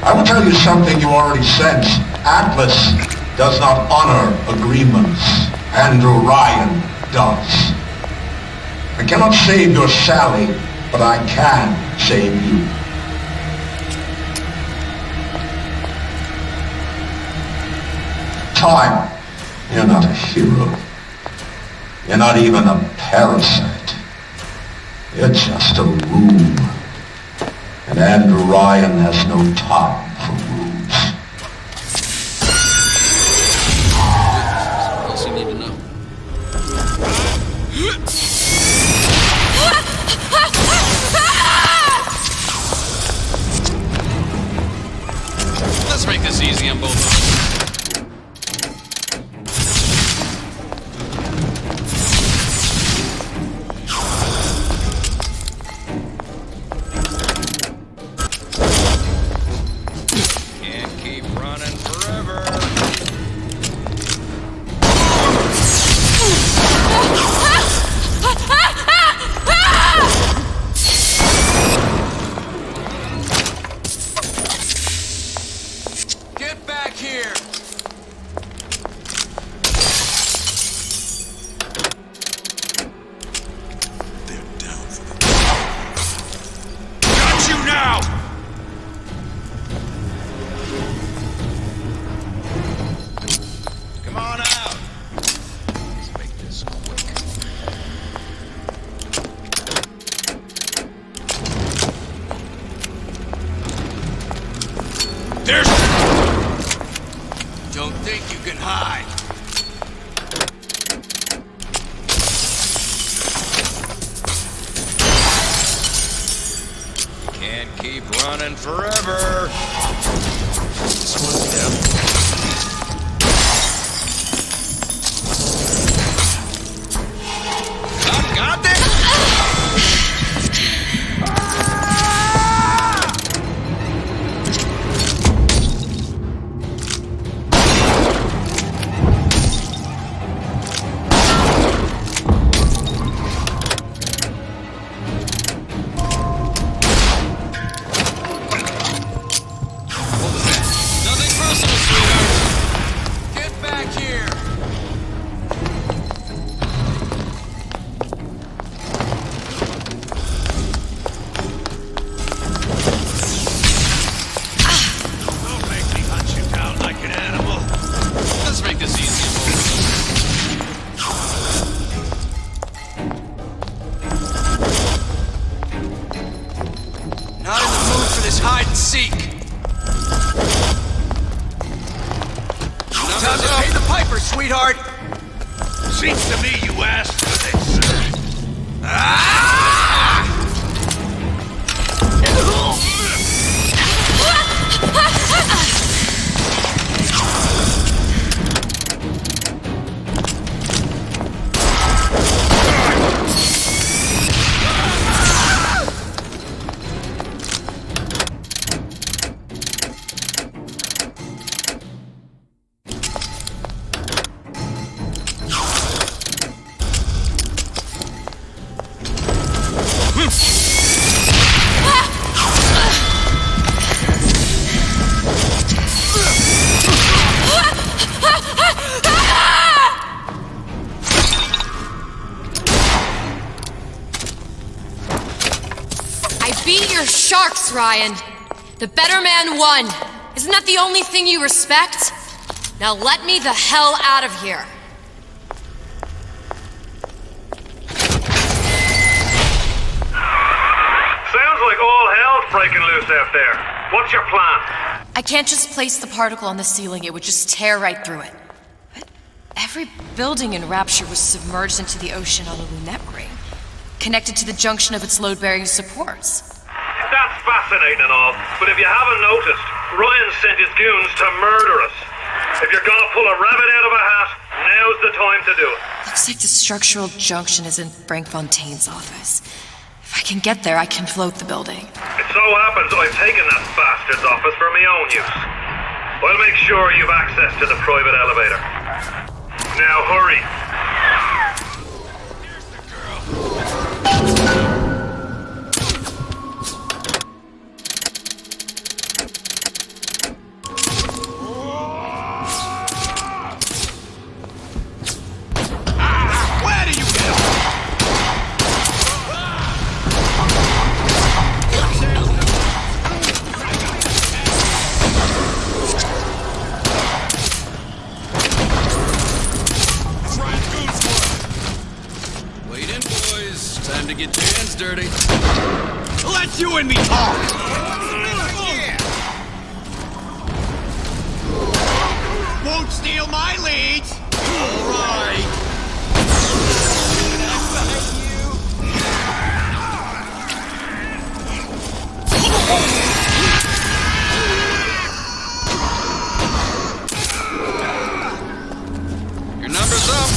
I will tell you something you already sense. Atlas does not honor agreements. Andrew Ryan does. I cannot save your Sally, but I can save you. Time. You're not a hero. You're not even a parasite. You're just a room. And Andrew Ryan has no time for rooms. What else you need to know? Let's make this easy on both of us. Don't think you can hide. Can't keep running forever. Just one step. Got this! Sweetheart! Seems to me you asked for this. Sharks, Ryan. The better man won. Isn't that the only thing you respect? Now let me the hell out of here. Sounds like all hell's breaking loose out there. What's your plan? I can't just place the particle on the ceiling. It would just tear right through it. But every building in Rapture was submerged into the ocean on a lunette ring, connected to the junction of its load-bearing supports. That's fascinating and all, but if you haven't noticed, Ryan sent his goons to murder us. If you're gonna pull a rabbit out of a hat, now's the time to do it. Looks like the structural junction is in Frank Fontaine's office. If I can get there, I can float the building. It so happens I've taken that bastard's office for my own use. I'll make sure you've access to the private elevator. Now hurry. Dirty. Let you and me talk! Won't steal my leads! Alright! Your number's up!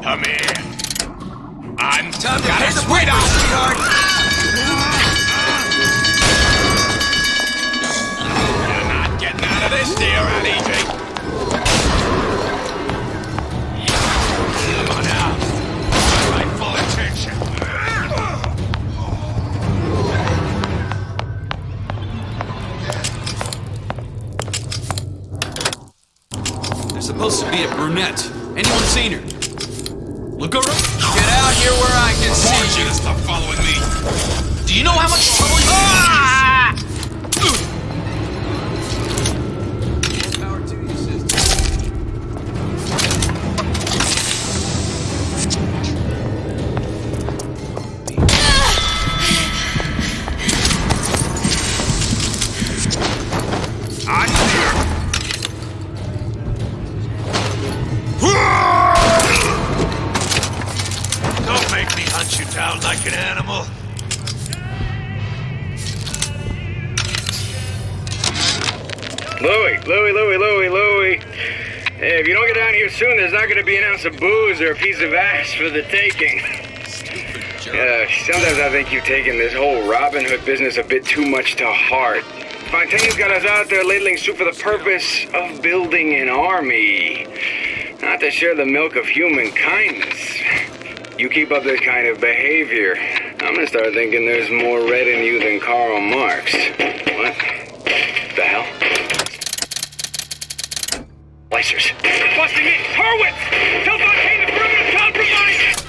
Come here. I'm time to pay the weight off, sweetheart. You're not getting out of this deal that easy. Come on now. My full attention. There's supposed to be a brunette. Anyone seen her? Look around. Get out here where I can see you. Stop following me. Do you know how much trouble you Louie. Hey, if you don't get down here soon, there's not going to be an ounce of booze or a piece of ass for the taking. Sometimes I think you've taken this whole Robin Hood business a bit too much to heart. Fontaine's got us out there ladling soup for the purpose of building an army, not to share the milk of human kindness. You keep up this kind of behavior, I'm gonna start thinking there's more red in you than Karl Marx. What the hell? Slicers. They're busting in! Hurwitz! Tell Fontaine the perimeter's compromised!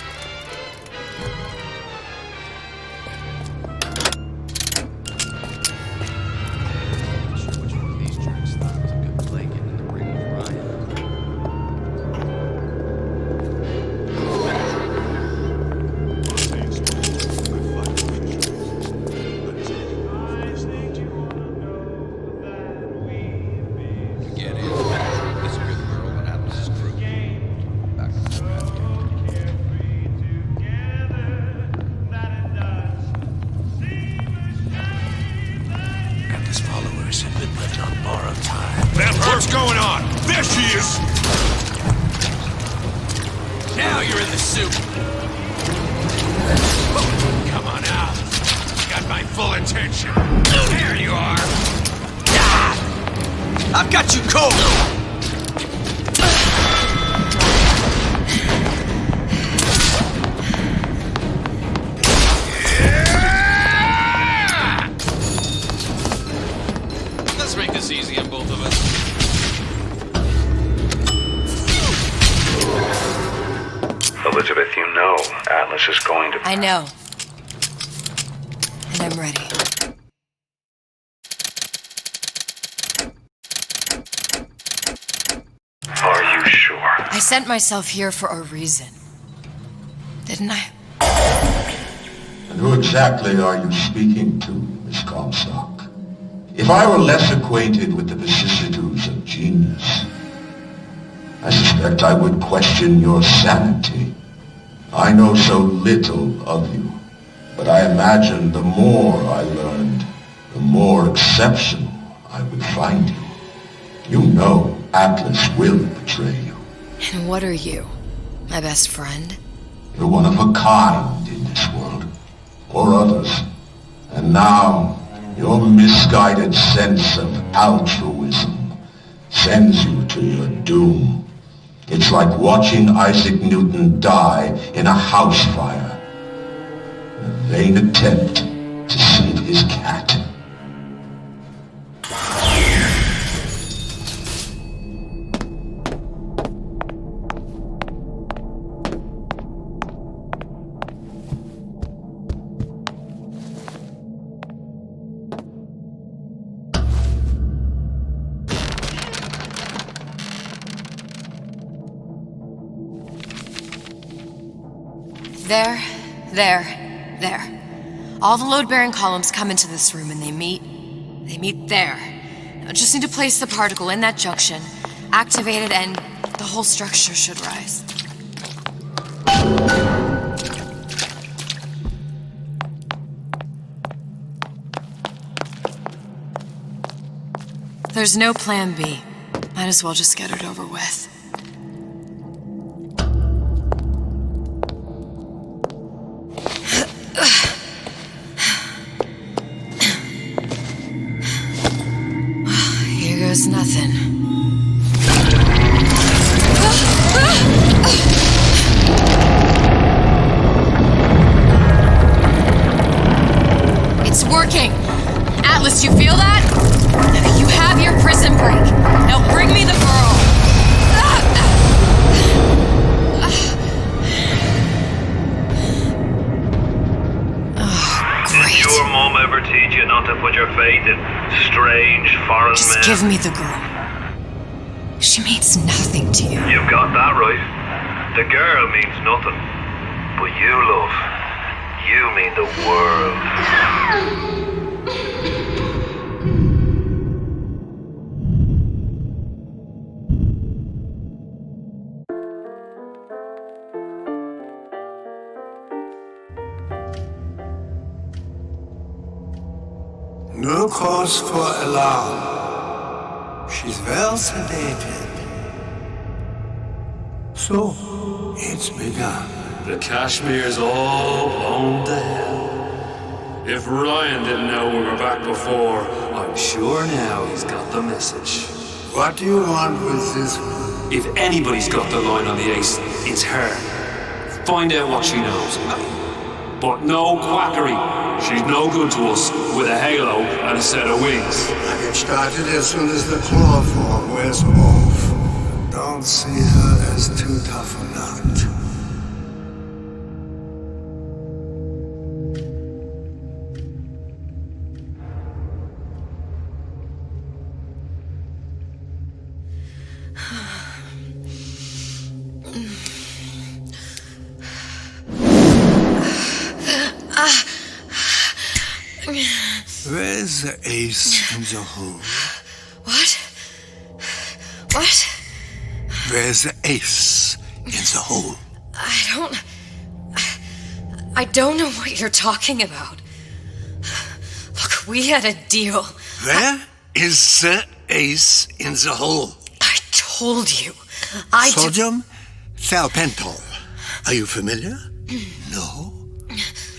Now you're in the soup. Come on out. You got my full attention. There you are. I've got you cold. Let's make this easy on both of us. Elizabeth, you know Atlas is going to... I know. And I'm ready. Are you sure? I sent myself here for a reason. Didn't I? And who exactly are you speaking to, Miss Comstock? If I were less acquainted with the vicissitudes of genius, I suspect I would question your sanity. I know so little of you, but I imagine the more I learned, the more exceptional I would find you. You know Atlas will betray you. And what are you? My best friend? You're one of a kind in this world, or others. And now, your misguided sense of altruism sends you to your doom. It's like watching Isaac Newton die in a house fire, in a vain attempt to save his cat. There. All the load-bearing columns come into this room and they meet there. Now just need to place the particle in that junction, activate it, and the whole structure should rise. There's no plan B. Might as well just get it over with. There's nothing. It's working! Atlas, you feel that? You have your prison break. Now bring me the girl! Did your mom ever teach you not to put your faith in strange foreign men? Just give me the girl. She means nothing to you. You've got that right. The girl means nothing. But you, love, you mean the world. No cause for alarm. She's well sedated. So, it's begun. The Kashmir's all blown to hell. If Ryan didn't know we were back before, I'm sure now he's got the message. What do you want with this one? If anybody's got the line on the ace, it's her. Find out what she knows. But no quackery. She's no good to us with a halo and a set of wings. I get started as soon as the claw form wears off. Don't see her as too tough a nut. Where's the ace in the hole? What? What? Where's the ace in the hole? I don't know what you're talking about. Look, we had a deal. Where is the ace in the hole? I told you. Sodium thiopental. Are you familiar? No.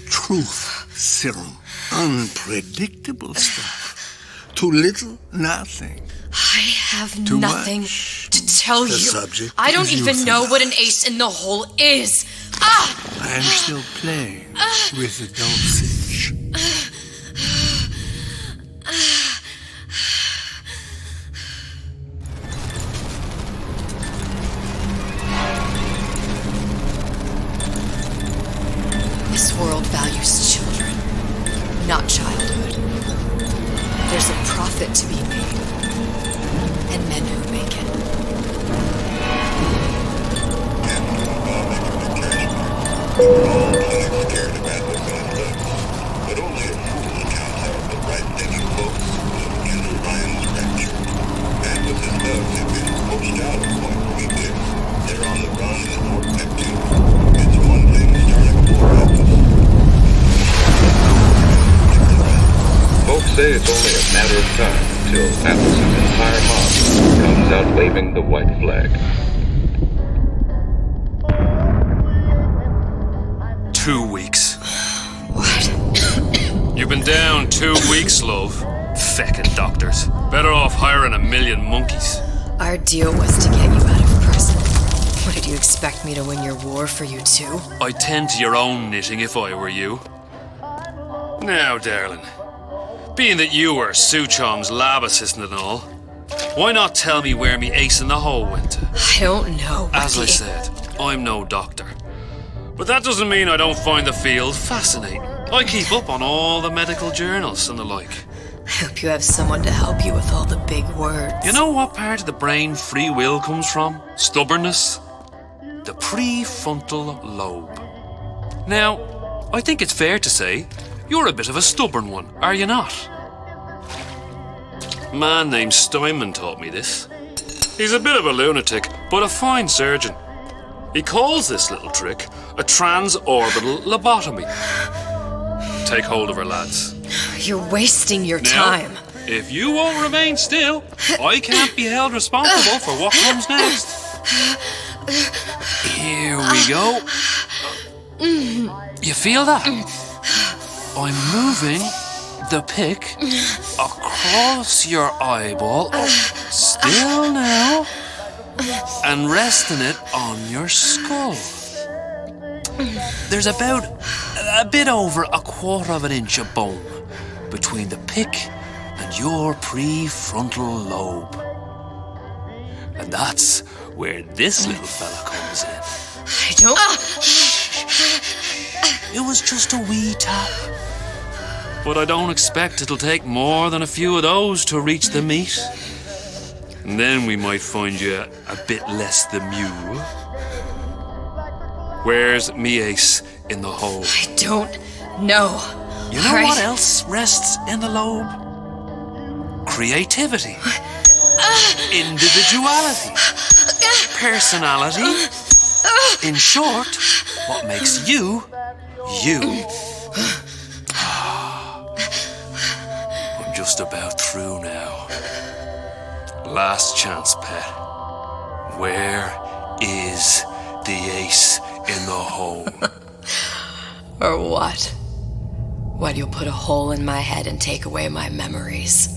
Truth serum. Unpredictable stuff. Too little, nothing. I have Too nothing much. to tell The you. subject I don't is even know euthanasia. what an ace in the hole is. Ah! I'm still playing with the dosage. This world values children, not childhood. There's a profit to be made, and men who make it. But only a fool accounts for the right-thinking folks who have ended Ryan's rapture. And with his thugs have been poached out of Point Weekend, they're on the run in the North Tech too. It's one thing starting a war happens. Folks say it's only a matter of time till Atlas's entire mob comes out waving the white flag. 2 weeks. What? You've been down 2 weeks, love. Feckin' doctors. Better off hiring 1,000,000 monkeys. Our deal was to get you out of prison. What, did you expect me to win your war for you too? I'd tend to your own knitting if I were you. Now, darling, being that you were Su Chong's lab assistant and all, why not tell me where me ace in the hole went to? I don't know. As I said, I'm no doctor. But that doesn't mean I don't find the field fascinating. I keep up on all the medical journals and the like. I hope you have someone to help you with all the big words. You know what part of the brain free will comes from? Stubbornness? The prefrontal lobe. Now, I think it's fair to say you're a bit of a stubborn one, are you not? A man named Steinman taught me this. He's a bit of a lunatic, but a fine surgeon. He calls this little trick a transorbital lobotomy. Take hold of her, lads. You're wasting your Now, time. if you won't remain still, I can't be held responsible for what comes next. Here we go. You feel that? I'm moving the pick across your eyeball, still now, and resting it on your skull. There's about a bit over 1/4 of an inch of bone between the pick and your prefrontal lobe. And that's where this little fella comes in. I don't... It was just a wee tap. But I don't expect it'll take more than a few of those to reach the meat. And then we might find you a bit less the mule. Where's me ace in the hole? I don't know. You know what else rests in the lobe? Creativity. Individuality. Personality. In short, what makes you, you. I'm just about through now. Last chance, pet. Where is the ace in the hole? Or what? What, you'll put a hole in my head and take away my memories?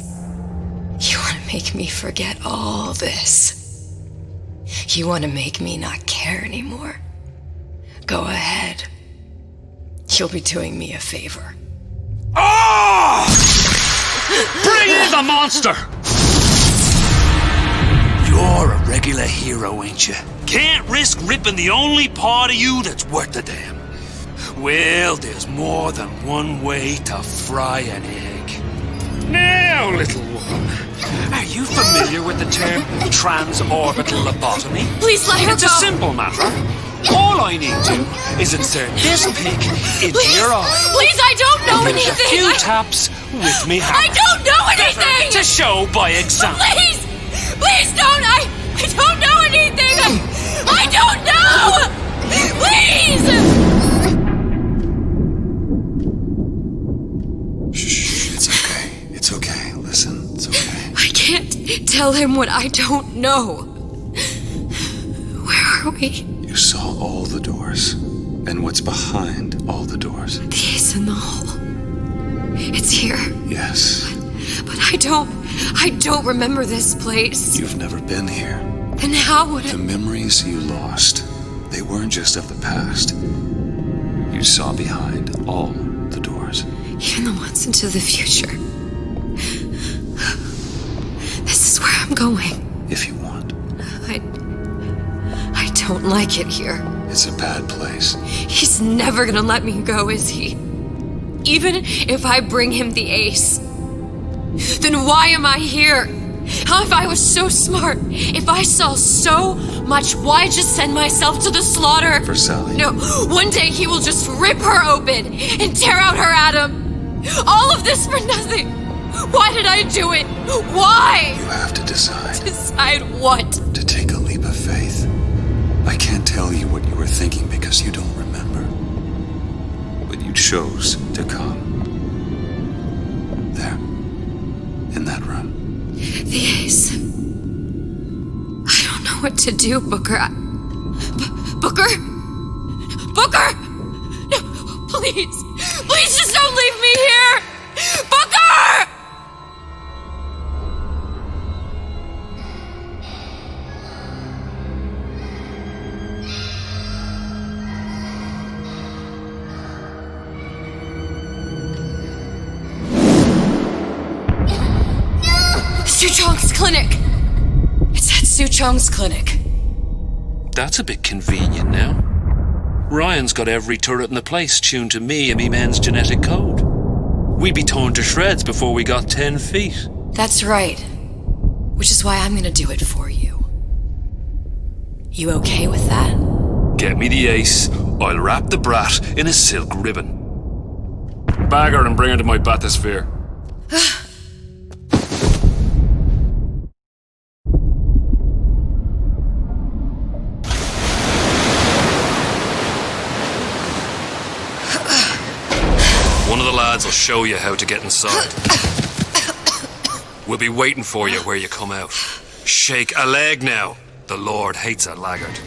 You want to make me forget all this? You want to make me not care anymore? Go ahead. You'll be doing me a favor. Ah! Bring in the monster! You're a regular hero, ain't you? Can't risk ripping the only part of you that's worth a damn. Well, there's more than one way to fry an egg. Now, little one, are you familiar with the term transorbital lobotomy? Please let her It's go. a simple matter. All I need to is insert this pick into your eye. Please, I don't know Give it anything. a few taps with me hammer. I don't know anything. To show by example. Please, please don't. I don't know anything. I don't know. Please. It's okay. Listen, it's okay. I can't tell him what I don't know. Where are we? You saw all the doors. And what's behind all the doors? The ace in the hole. It's here. Yes. But I don't remember this place. You've never been here. Then how would The memories you lost, they weren't just of the past. You saw behind all the doors. Even the ones into the future. This is where I'm going. If you want. I don't like it here. It's a bad place. He's never gonna let me go, is he? Even if I bring him the ace. Then why am I here? How if I was so smart? If I saw so much, why just send myself to the slaughter? For Sally. No, one day he will just rip her open and tear out her atom. All of this for nothing. Why did I do it? Why? You have to decide. Decide what? To take a leap of faith. I can't tell you what you were thinking because you don't remember. But you chose to come. There. In that room. The ace. I don't know what to do, Booker. Booker? Booker! No, please. Please just don't leave me here! Booker! Suchong's clinic! It's at Suchong's clinic. That's a bit convenient now. Ryan's got every turret in the place tuned to me and me men's genetic code. We'd be torn to shreds before we got 10 feet. That's right. Which is why I'm gonna do it for you. You okay with that? Get me the ace, I'll wrap the brat in a silk ribbon. Bag her and bring her to my bathysphere. One of the lads will show you how to get inside. We'll be waiting for you where you come out. Shake a leg now. The Lord hates a laggard.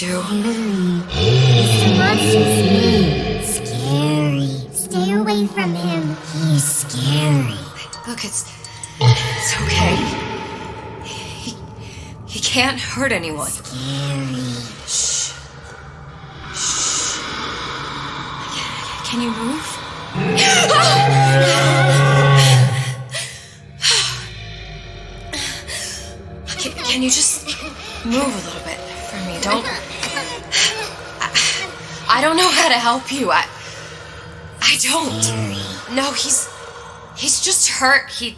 do? Mr. Monster's mean. Scary. Stay away from him. He's scary. Look, it's okay. He can't hurt anyone. Scary. Shh. Shh. Can you move? Can you just move a little bit for me? I don't know how to help you. I don't. No, he's just hurt. He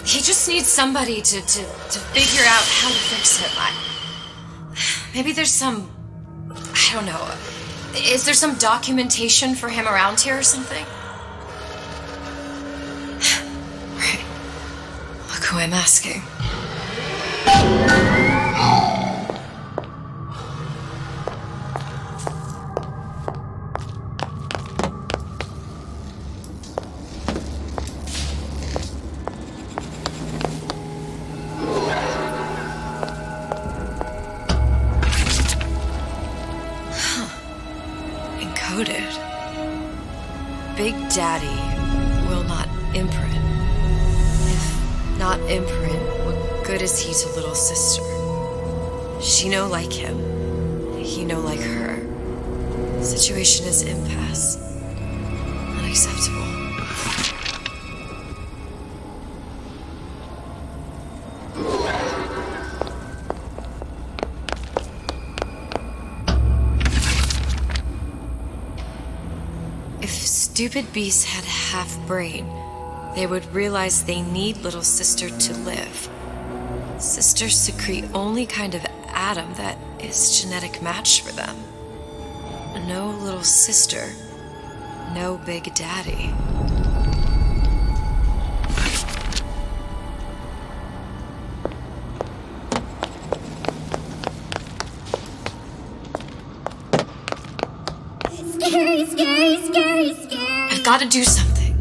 just needs somebody to figure out how to fix him. Maybe there's some, I don't know. Is there some documentation for him around here or something? Right. Look who I'm asking. Encoded. Big Daddy will not imprint. If not imprint, what good is he to little sister? She no like him. He no like her. Situation is impasse. Unacceptable. If stupid beasts had half brain, they would realize they need little sister to live. Sisters secrete only kind of atom that is genetic match for them. No little sister, no Big Daddy. Scary, scary, scary, scary. I've got to do something.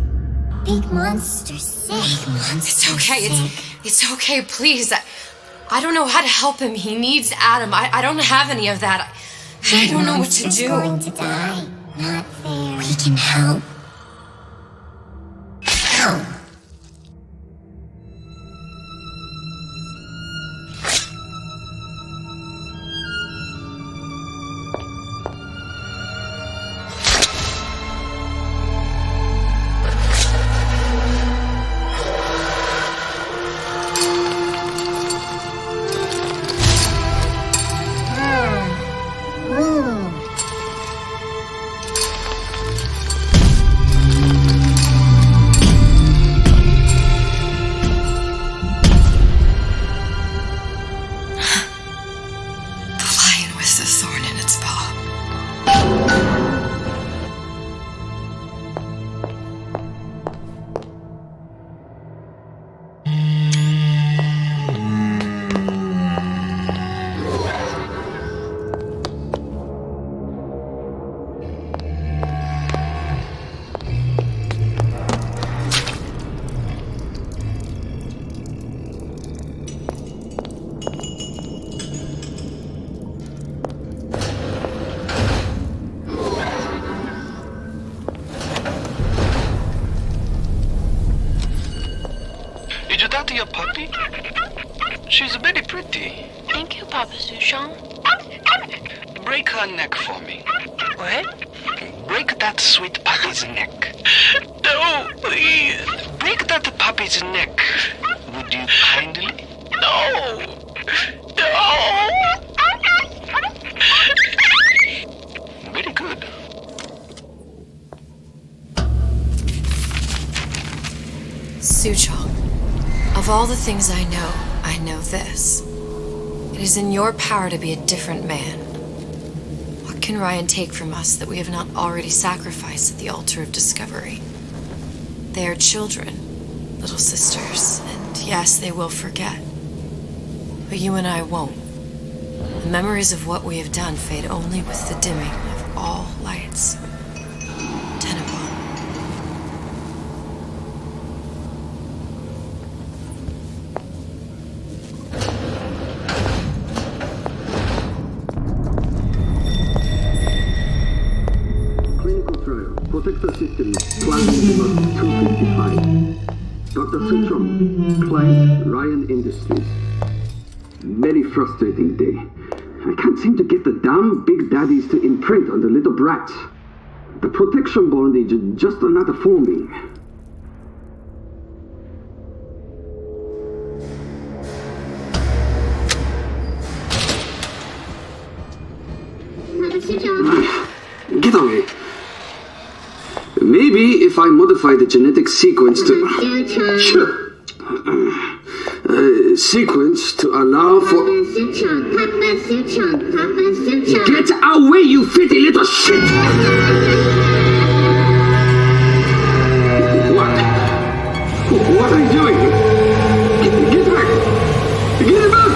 Big monster sick. Big monster It's okay. sick. It's okay. Please. I don't know how to help him. He needs Adam. I don't have any of that. I don't know what to Monster's do. going to die. Not fair. We can help. Help. Your puppy? She's very pretty. Thank you, Papa Sushong. Break her neck for me. What? Break that sweet puppy's neck. No, please. Break that puppy's neck. Would you kindly? No. No. Very good. Suchong, of all the things I know this. It is in your power to be a different man. What can Ryan take from us that we have not already sacrificed at the altar of discovery? They are children, little sisters, and yes, they will forget. But you and I won't. The memories of what we have done fade only with the dimming of all lights. Tenable. industries. Very frustrating day. I can't seem to get the damn big daddies to imprint on the little brats. The protection bondage just not forming. Get away. Maybe if I modify the genetic sequence to... sequence to allow for... Get away, you filthy little shit! What are you doing? Get back! Get back!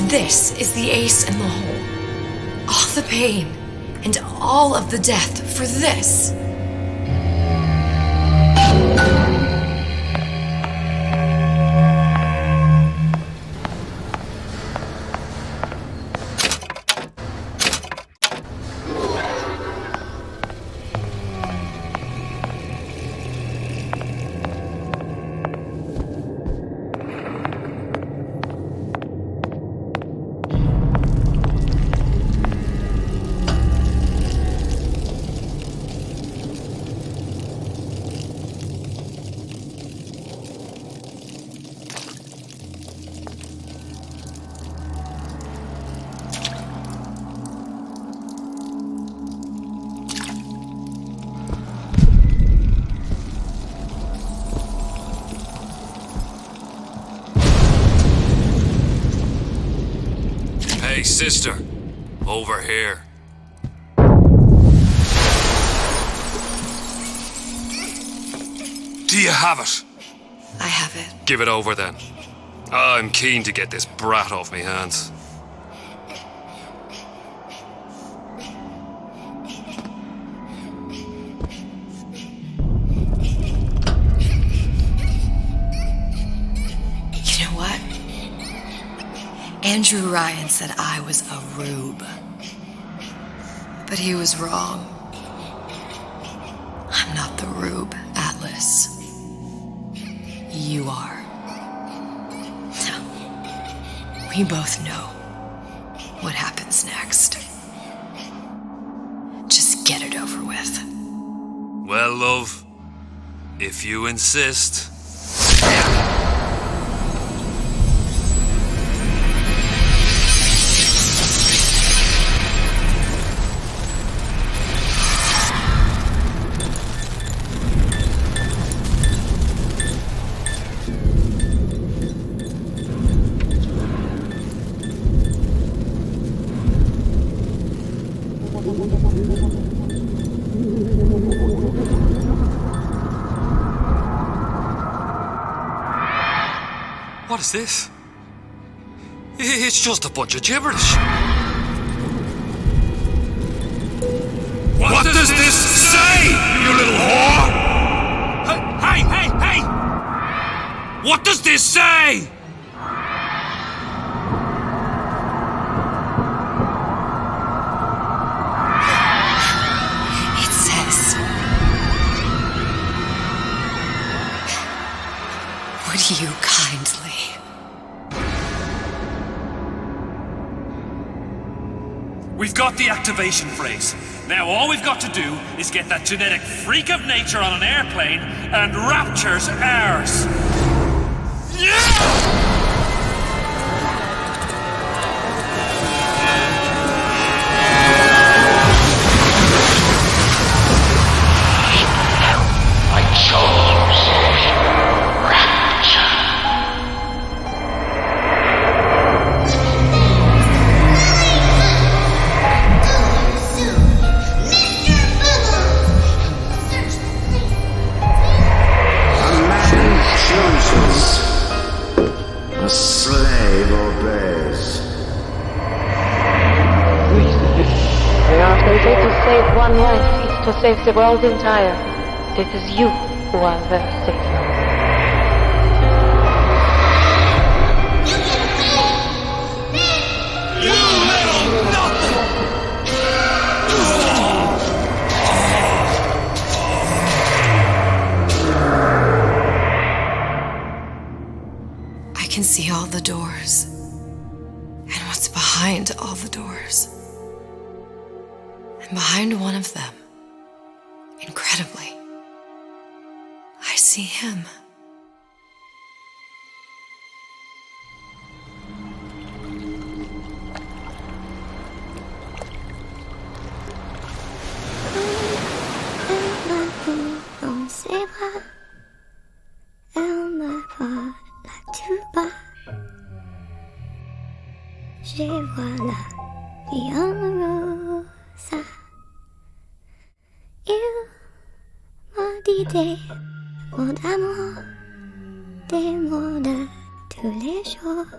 This is the ace in the hole. All the pain and all of the death for this. Hey, sister. Over here. Do you have it? I have it. Give it over then. I'm keen to get this brat off me hands. You know what? Andrew Ryan said I was a rube. But he was wrong. I'm not the rube, Atlas. You are. Now, we both know what happens next. Just get it over with. Well, love, if you insist. What is this? It's just a bunch of gibberish. What does this say, you little whore? Hey! What does this say? It says, would you kindly? We've got the activation phrase. Now all we've got to do is get that genetic freak of nature on an airplane and rapture's ours. Yeah! to save the world entire, it is you who are worth saving. I can see all the doors, and what's behind all the doors. And behind one of them, incredibly, I see him. Dans ses bras, elle me parle à tout bas. Je vois la Bienheureux. Il m'a dit des mots d'amour, des mots de tous les jours.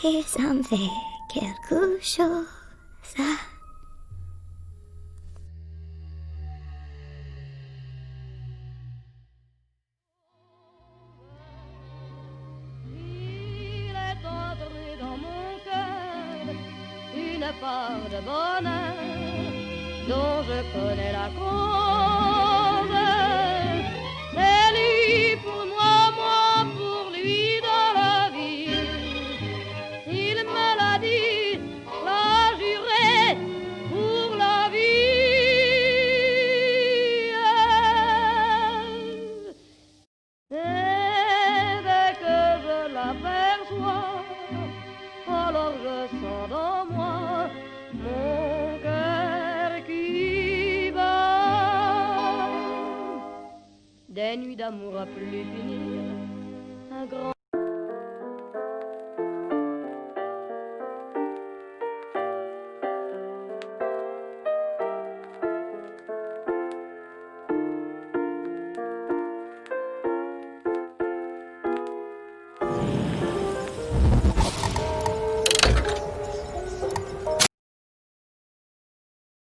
Et ça me fait quelque chose, ça. Part de bonheur dont je connais la cause. C'est lui pour moi, moi pour lui dans la vie. S'il me l'a dit, l'a juré pour la vie. Et dès que je l'aperçois, alors je sens dans moi mon cœur qui bat. Des nuits d'amour à plus finir,